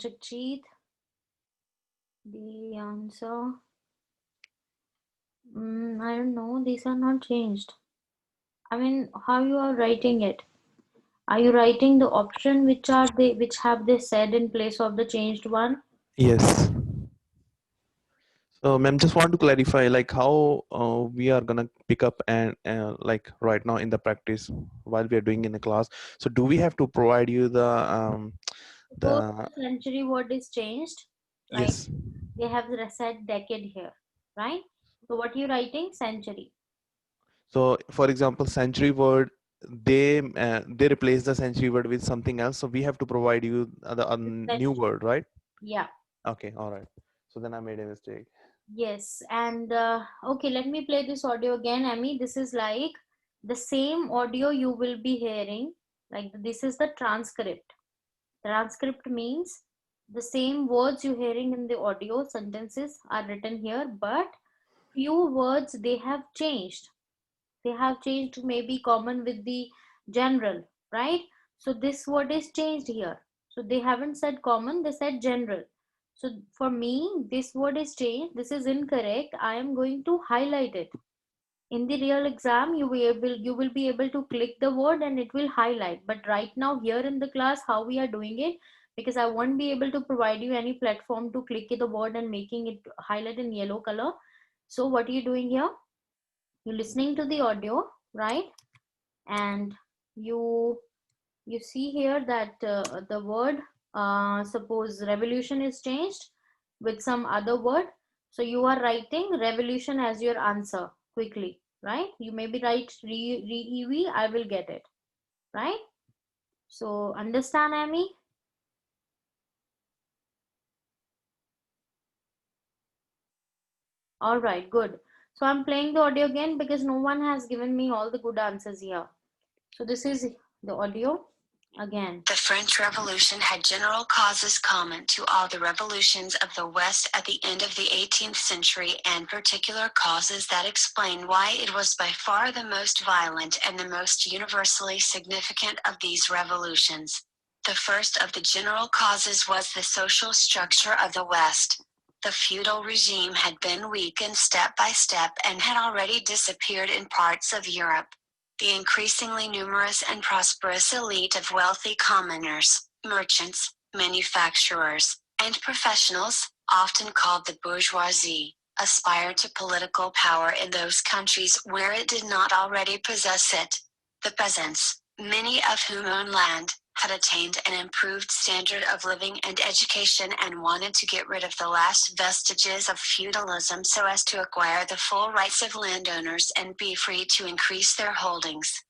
Jagjeet, the answer. I don't know. These are not changed. I mean, how you are writing it? Are you writing the option which have they said in place of the changed one? Yes. So, ma'am, just want to clarify, like how we are gonna pick up and like right now in the practice while we are doing in the class. So, do we have to provide you Suppose the the century word is changed, like yes? they have said decade here, right? So what you writing? Century. So, for example, century word they replace the century word with something else. So we have to provide you a new word, right? Yeah. Okay, all right. So then I made a mistake. Yes, and okay, let me play this audio again, Amy. This is like the same audio you will be hearing. Like this is the transcript. Transcript means the same words you're hearing in the audio sentences are written here, but few words they have changed. They have changed to maybe common with the general, right? So this word is changed here. So they haven't said common, they said general. So for me, this word is changed. This is incorrect. I am going to highlight it. In the real exam, you will be able to click the word and it will highlight. But right now here in the class, how we are doing it, because I won't be able to provide you any platform to click the word and making it highlight in yellow color. So what are you doing here? You're listening to the audio, right? And you see here that the word suppose revolution is changed with some other word, so you are writing revolution as your answer quickly, right? You maybe write re-ev, I will get it, right? So understand, Amy? All right, good. So I'm playing the audio again because no one has given me all the good answers here. So this is the audio again. The French Revolution had general causes common to all the revolutions of the West at the end of the 18th century and particular causes that explain why it was by far the most violent and the most universally significant of these revolutions. The first of the general causes was the social structure of the West. The feudal regime had been weakened step by step and had already disappeared in parts of Europe. The increasingly numerous and prosperous elite of wealthy commoners, merchants, manufacturers, and professionals, often called the bourgeoisie, aspired to political power in those countries where it did not already possess it. The peasants, many of whom owned land, had attained an improved standard of living and education and wanted to get rid of the last vestiges of feudalism so as to acquire the full rights of landowners and be free to increase their holdings.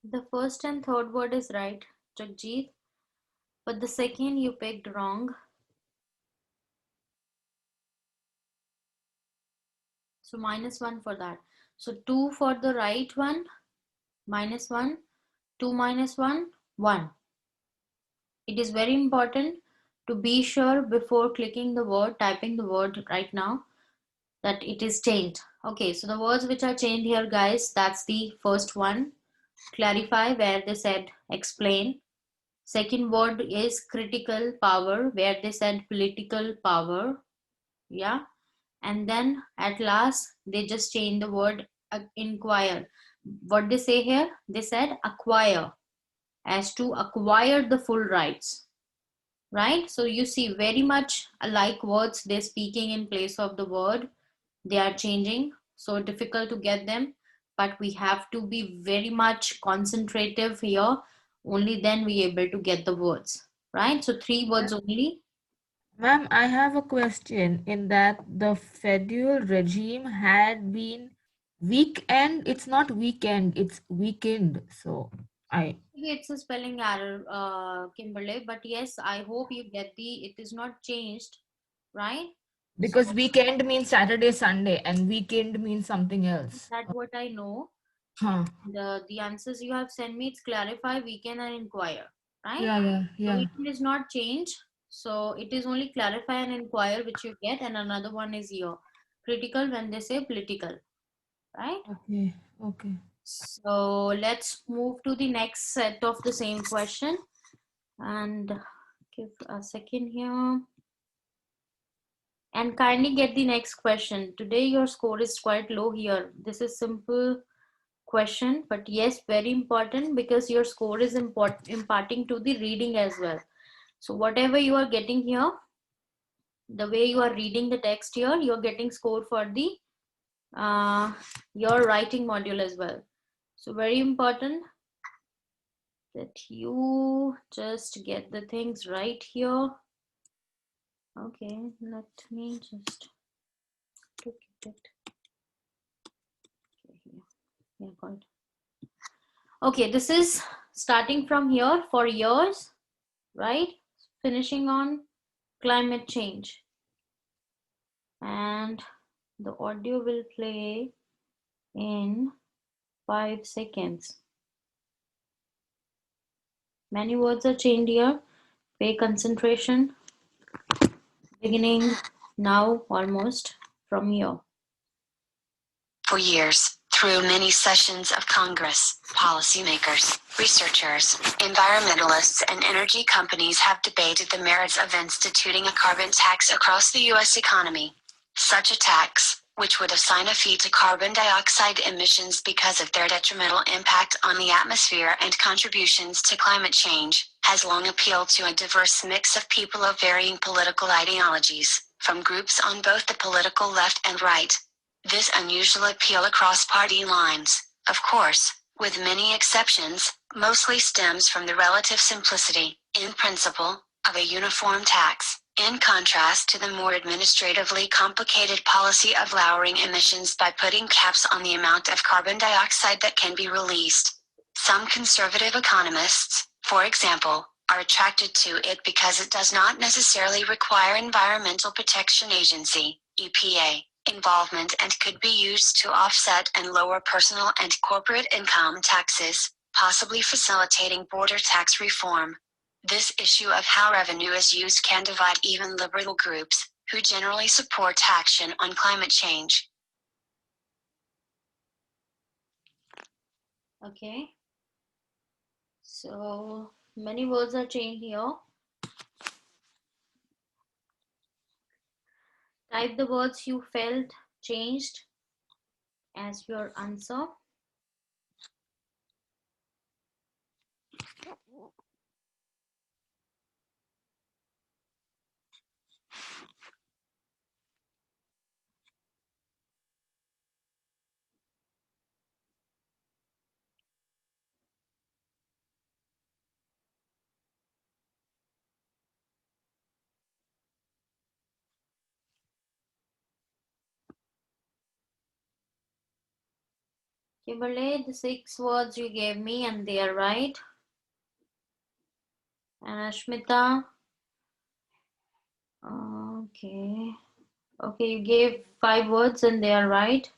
The first and third word is right, Jagjit, but the second you picked wrong. So -1 for that. So 2 for the right one, -1, 2 minus 1, 1. It is very important to be sure before clicking the word, typing the word right now, that it is changed. Okay, so the words which are changed here, guys, that's the first one. Clarify, where they said explain. Second word is critical power, where they said political power. Yeah. And then at last, they just changed the word inquire. What they say here? They said acquire, as to acquire the full rights. Right? So you see very much alike words they're speaking in place of the word. They are changing. So difficult to get them. But we have to be very much concentrative here. Only then we able to get the words. Right? So 3 words only. Ma'am, I have a question in that the federal regime had been weekend. It's not weekend, it's weekend. So Maybe it's a spelling error, Kimberly, but yes, I hope you get it is not changed, right? because So weekend means Saturday, Sunday, and weekend means something else. that's what I know. Huh. The answers you have sent me, it's clarify, weekend, and inquire, right? Yeah. So weekend is not changed. So it is only clarify and inquire which you get, and another one is your critical when they say political, right? Okay. So let's move to the next set of the same question, and give a second here. And kindly get the next question. Today your score is quite low here. This is simple question, but yes, very important, because your score is imparting to the reading as well. So whatever you are getting here, the way you are reading the text here, you're getting score for the your writing module as well. So very important that you just get the things right here. Okay, let me just look at it. Okay, here. Yeah, got it. Okay, this is starting from here for years, right? Finishing on climate change. And the audio will play in 5 seconds. Many words are changed here. Pay concentration. Beginning now, almost from here. For years, through many sessions of Congress, policymakers, researchers, environmentalists, and energy companies have debated the merits of instituting a carbon tax across the U.S. economy. Such a tax, which would assign a fee to carbon dioxide emissions because of their detrimental impact on the atmosphere and contributions to climate change, has long appealed to a diverse mix of people of varying political ideologies, from groups on both the political left and right. This unusual appeal across party lines, of course, with many exceptions, mostly stems from the relative simplicity, in principle, of a uniform tax, in contrast to the more administratively complicated policy of lowering emissions by putting caps on the amount of carbon dioxide that can be released. Some conservative economists, for example, are attracted to it because it does not necessarily require Environmental Protection Agency, EPA, involvement and could be used to offset and lower personal and corporate income taxes, possibly facilitating border tax reform. This issue of how revenue is used can divide even liberal groups, who generally support action on climate change. Okay. So many words are changed here. Type the words you felt changed as your answer. Kimberly, the 6 words you gave me and they are right. And Ashmita, okay. Okay, you gave 5 words and they are right.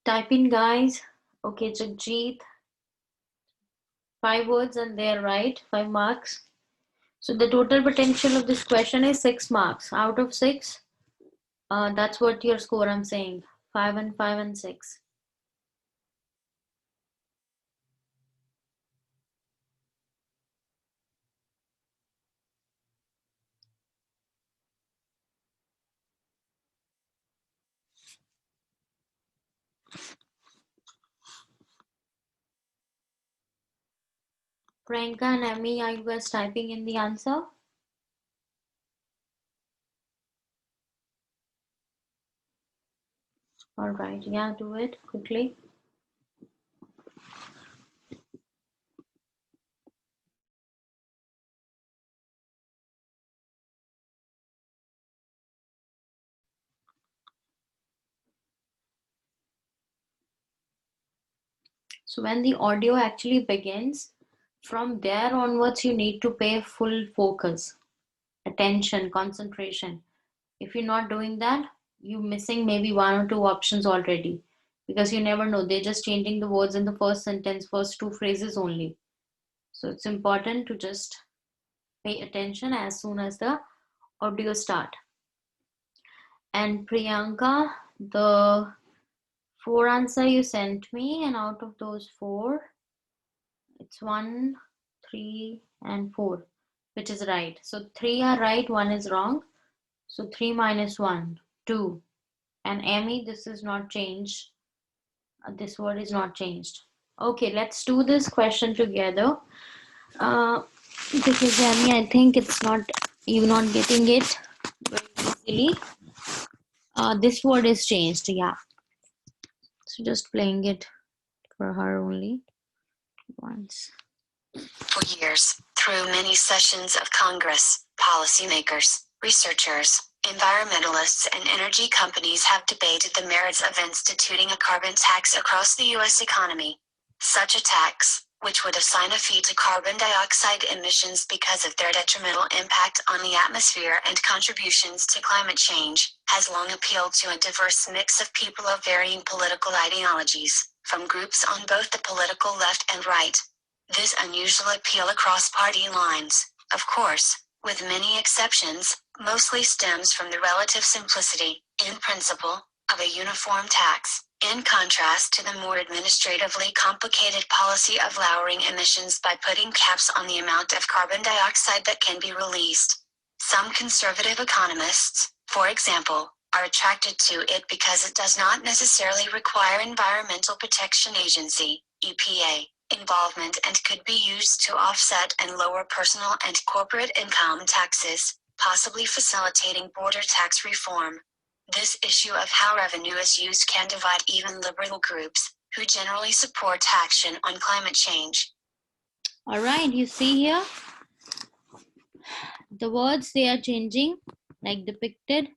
Type in, guys. Okay, Jagjit, 5 words and they are right, 5 marks. So the total potential of this question is 6 marks. Out of 6, that's what your score I'm saying. 5 and 5 and 6. Priyanka and Amy, are you guys typing in the answer? All right, yeah, do it quickly. So when the audio actually begins, from there onwards, you need to pay full focus, attention, concentration. If you're not doing that, you're missing maybe 1 or 2 options already, because you never know. They're just changing the words in the first sentence, first 2 phrases only. So it's important to just pay attention as soon as the audio start. And Priyanka, the 4 answer you sent me, and out of those 4, it's 1, 3, and 4, which is right. So 3 are right, 1 is wrong. So 3 minus 1, 2. And Amy, this is not changed. This word is not changed. Okay, let's do this question together. Because Amy, I think it's not, you're not getting it very easily. This word is changed, yeah. So just playing it for her only once. For years, through many sessions of Congress, policymakers, researchers, environmentalists, and energy companies have debated the merits of instituting a carbon tax across the U.S. economy. Such a tax, which would assign a fee to carbon dioxide emissions because of their detrimental impact on the atmosphere and contributions to climate change, has long appealed to a diverse mix of people of varying political ideologies, from groups on both the political left and right. This unusual appeal across party lines, of course, with many exceptions, mostly stems from the relative simplicity, in principle, of a uniform tax, in contrast to the more administratively complicated policy of lowering emissions by putting caps on the amount of carbon dioxide that can be released. Some conservative economists, for example, are attracted to it because it does not necessarily require Environmental Protection Agency, EPA, involvement and could be used to offset and lower personal and corporate income taxes, possibly facilitating border tax reform. This issue of how revenue is used can divide even liberal groups, who generally support action on climate change. All right, you see here, the words they are changing, like depicted: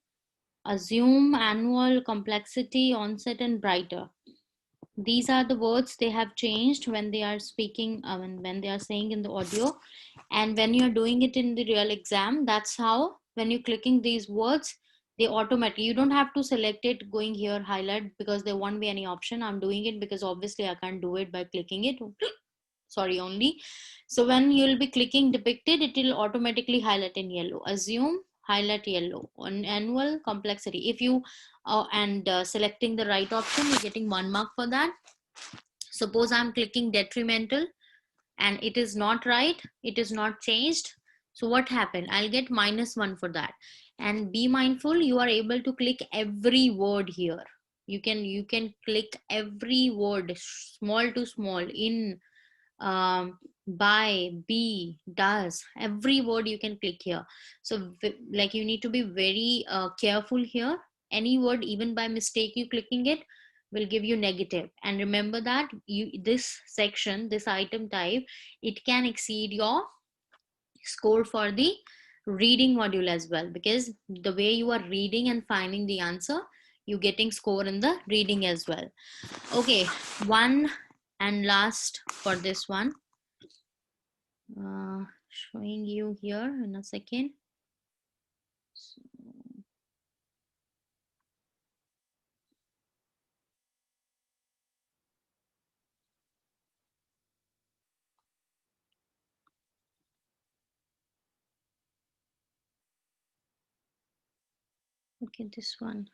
assume, annual, complexity, onset, and brighter. These are the words they have changed when they are speaking, when they are saying in the audio. And when you're doing it in the real exam, that's how, when you're clicking these words, they automatically, you don't have to select it going here, highlight, because there won't be any option. I'm doing it because obviously I can't do it by clicking it. Sorry, only. So when you'll be clicking depicted, it will automatically highlight in yellow. Assume, highlight yellow. On annual, complexity. If you selecting the right option, you're getting 1 mark for that. Suppose I'm clicking detrimental and it is not right, it is not changed. So what happened? I'll get -1 for that. And be mindful, you are able to click every word here. You can click every word, small to small, in, by, be, does, every word you can click here. So like, you need to be very careful here. Any word, even by mistake you clicking it, will give you negative. And remember that this section, this item type, it can exceed your score for the reading module as well, because the way you are reading and finding the answer, you're getting score in the reading as well. Okay, one and last for this one, showing you here in a second. So, okay, this one.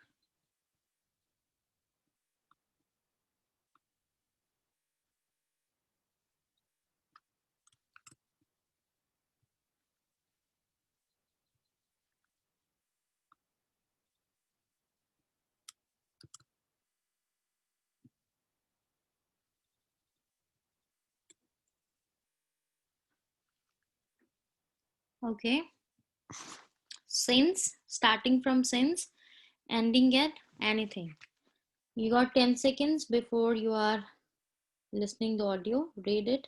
Okay, since, starting from since, ending at anything. You got 10 seconds before you are listening the audio. Read it.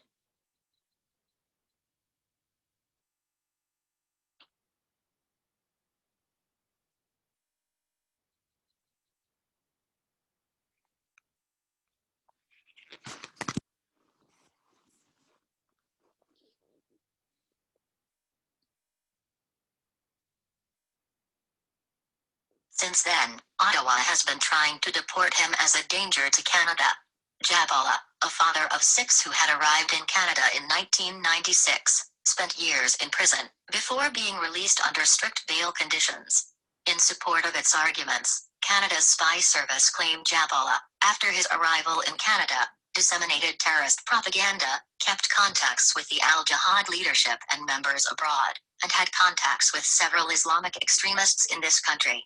Since then, Ottawa has been trying to deport him as a danger to Canada. Jabala, a father of 6 who had arrived in Canada in 1996, spent years in prison before being released under strict bail conditions. In support of its arguments, Canada's spy service claimed Jabala, after his arrival in Canada, disseminated terrorist propaganda, kept contacts with the Al-Jihad leadership and members abroad, and had contacts with several Islamic extremists in this country.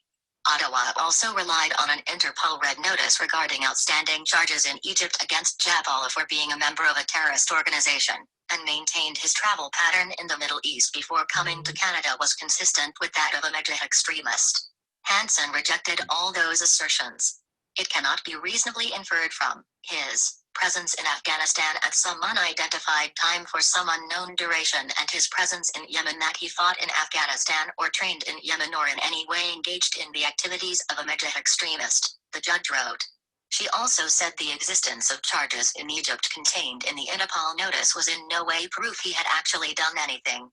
Ottawa also relied on an Interpol red notice regarding outstanding charges in Egypt against Jabala for being a member of a terrorist organization, and maintained his travel pattern in the Middle East before coming to Canada was consistent with that of a mega extremist. Hansen rejected all those assertions. It cannot be reasonably inferred from his presence in Afghanistan at some unidentified time for some unknown duration and his presence in Yemen that he fought in Afghanistan or trained in Yemen or in any way engaged in the activities of a mega extremist, the judge wrote. She also said the existence of charges in Egypt contained in the Interpol notice was in no way proof he had actually done anything.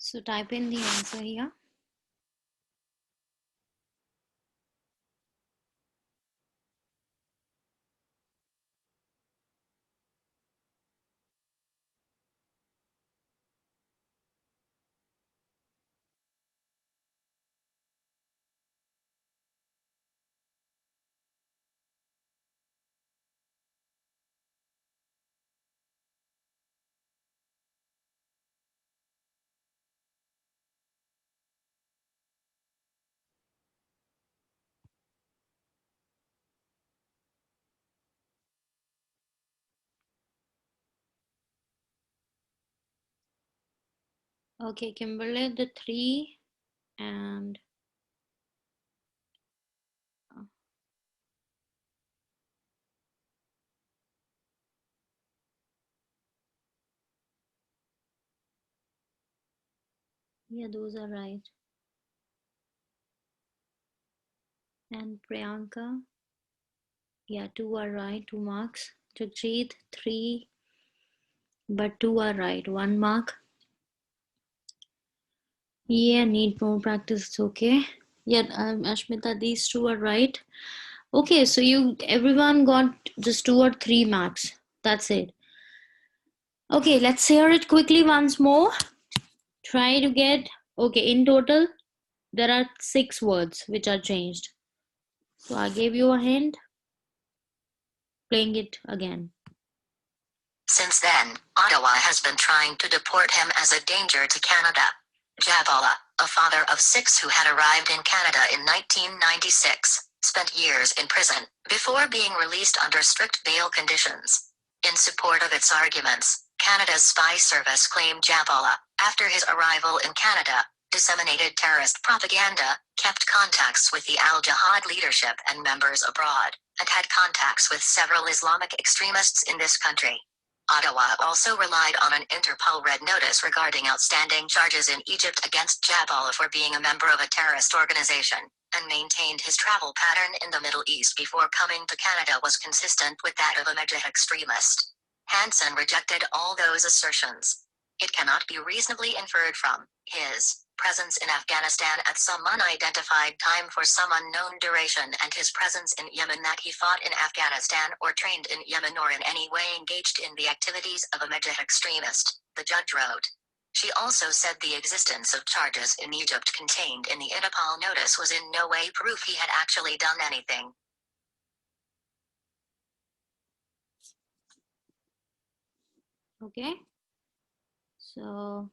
So type in the answer here. Okay, Kimberly, the 3 and yeah, those are right. And Priyanka, yeah, 2 are right, 2 marks. Jagjit, 3, but 2 are right, 1 mark. Yeah, need more practice, it's okay. Yeah, Ashmita, these 2 are right. Okay, so everyone got just 2 or 3 marks. That's it. Okay, let's hear it quickly once more. Try to get, okay, in total, there are 6 words which are changed. So I gave you a hint. Playing it again. Since then, Ottawa has been trying to deport him as a danger to Canada. Jabala, a father of 6 who had arrived in Canada in 1996, spent years in prison before being released under strict bail conditions. In support of its arguments, Canada's spy service claimed Jabala, after his arrival in Canada, disseminated terrorist propaganda, kept contacts with the Al-Jihad leadership and members abroad, and had contacts with several Islamic extremists in this country. Ottawa also relied on an Interpol red notice regarding outstanding charges in Egypt against Jabala for being a member of a terrorist organization, and maintained his travel pattern in the Middle East before coming to Canada was consistent with that of a Mujahid extremist. Hansen rejected all those assertions. It cannot be reasonably inferred from his presence in Afghanistan at some unidentified time for some unknown duration and his presence in Yemen that he fought in Afghanistan or trained in Yemen or in any way engaged in the activities of a Mujahid extremist, the judge wrote. She also said the existence of charges in Egypt contained in the Interpol notice was in no way proof he had actually done anything. Okay, so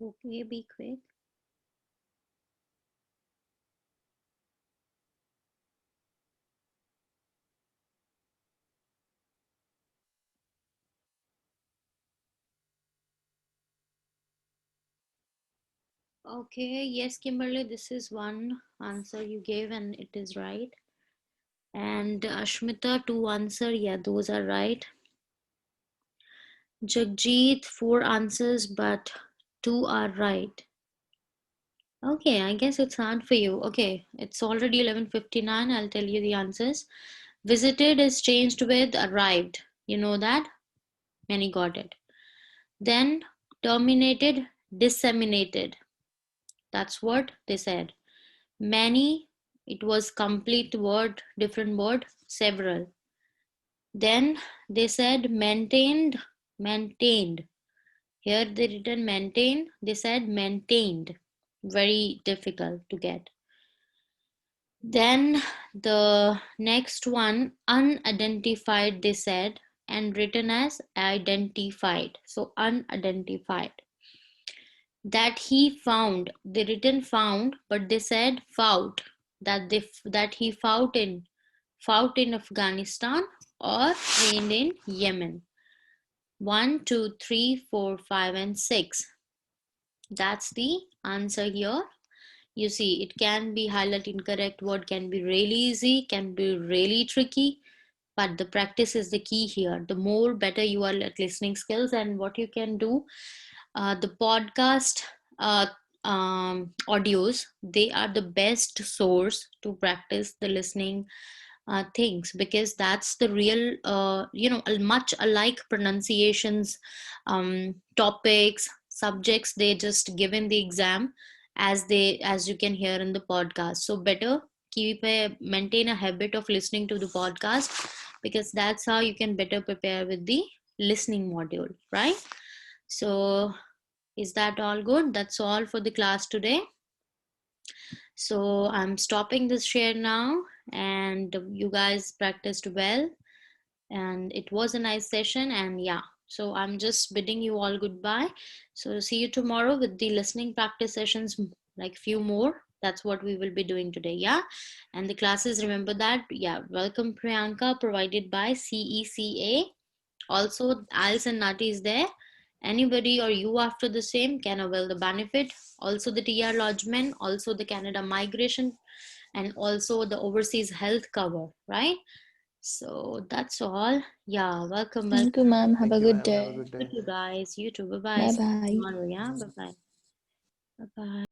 okay, be quick. Okay, yes, Kimberly, this is one answer you gave and it is right. And Ashmita, 2 answer, yeah, those are right. Jagjit, 4 answers, but 2 are right. Okay, I guess it's hard for you. Okay, it's already 11:59. I'll tell you the answers. Visited is changed with arrived. You know that? Many got it. Then terminated, disseminated. That's what they said. Many, it was complete word, different word, several. Then they said maintained, maintained. Here they written maintain, they said maintained. Very difficult to get. Then the next one, unidentified, they said, and written as identified. So unidentified. That he found, they written found, but they said fought. That he fought in Afghanistan or trained in Yemen. 1, 2, 3, 4, 5, and 6. That's the answer here. You see, it can be highlighted incorrect word, can be really easy, can be really tricky, but the practice is the key here. The more better you are at listening skills, and what you can do, the podcast audios, they are the best source to practice the listening things, because that's the real, much alike pronunciations, topics, subjects they just give in the exam as you can hear in the podcast. So better maintain a habit of listening to the podcast, because that's how you can better prepare with the listening module, right? So is that all good? That's all for the class today. So I'm stopping this share now, and you guys practiced well, and it was a nice session. And yeah, so I'm just bidding you all goodbye. So see you tomorrow with the listening practice sessions, like few more. That's what we will be doing today. Yeah. And the classes, remember that. Yeah. Welcome Priyanka, provided by CECA. Also IELTS and NATI is there. Anybody or you after the same can avail the benefit. Also the TR lodgement, also the Canada migration, and also the overseas health cover, right? So that's all. Yeah, welcome. Thank you, ma'am. Have a good Have a day. good day. You too, guys. You too. Bye bye. Bye bye. Tomorrow, yeah. Bye bye. Bye bye.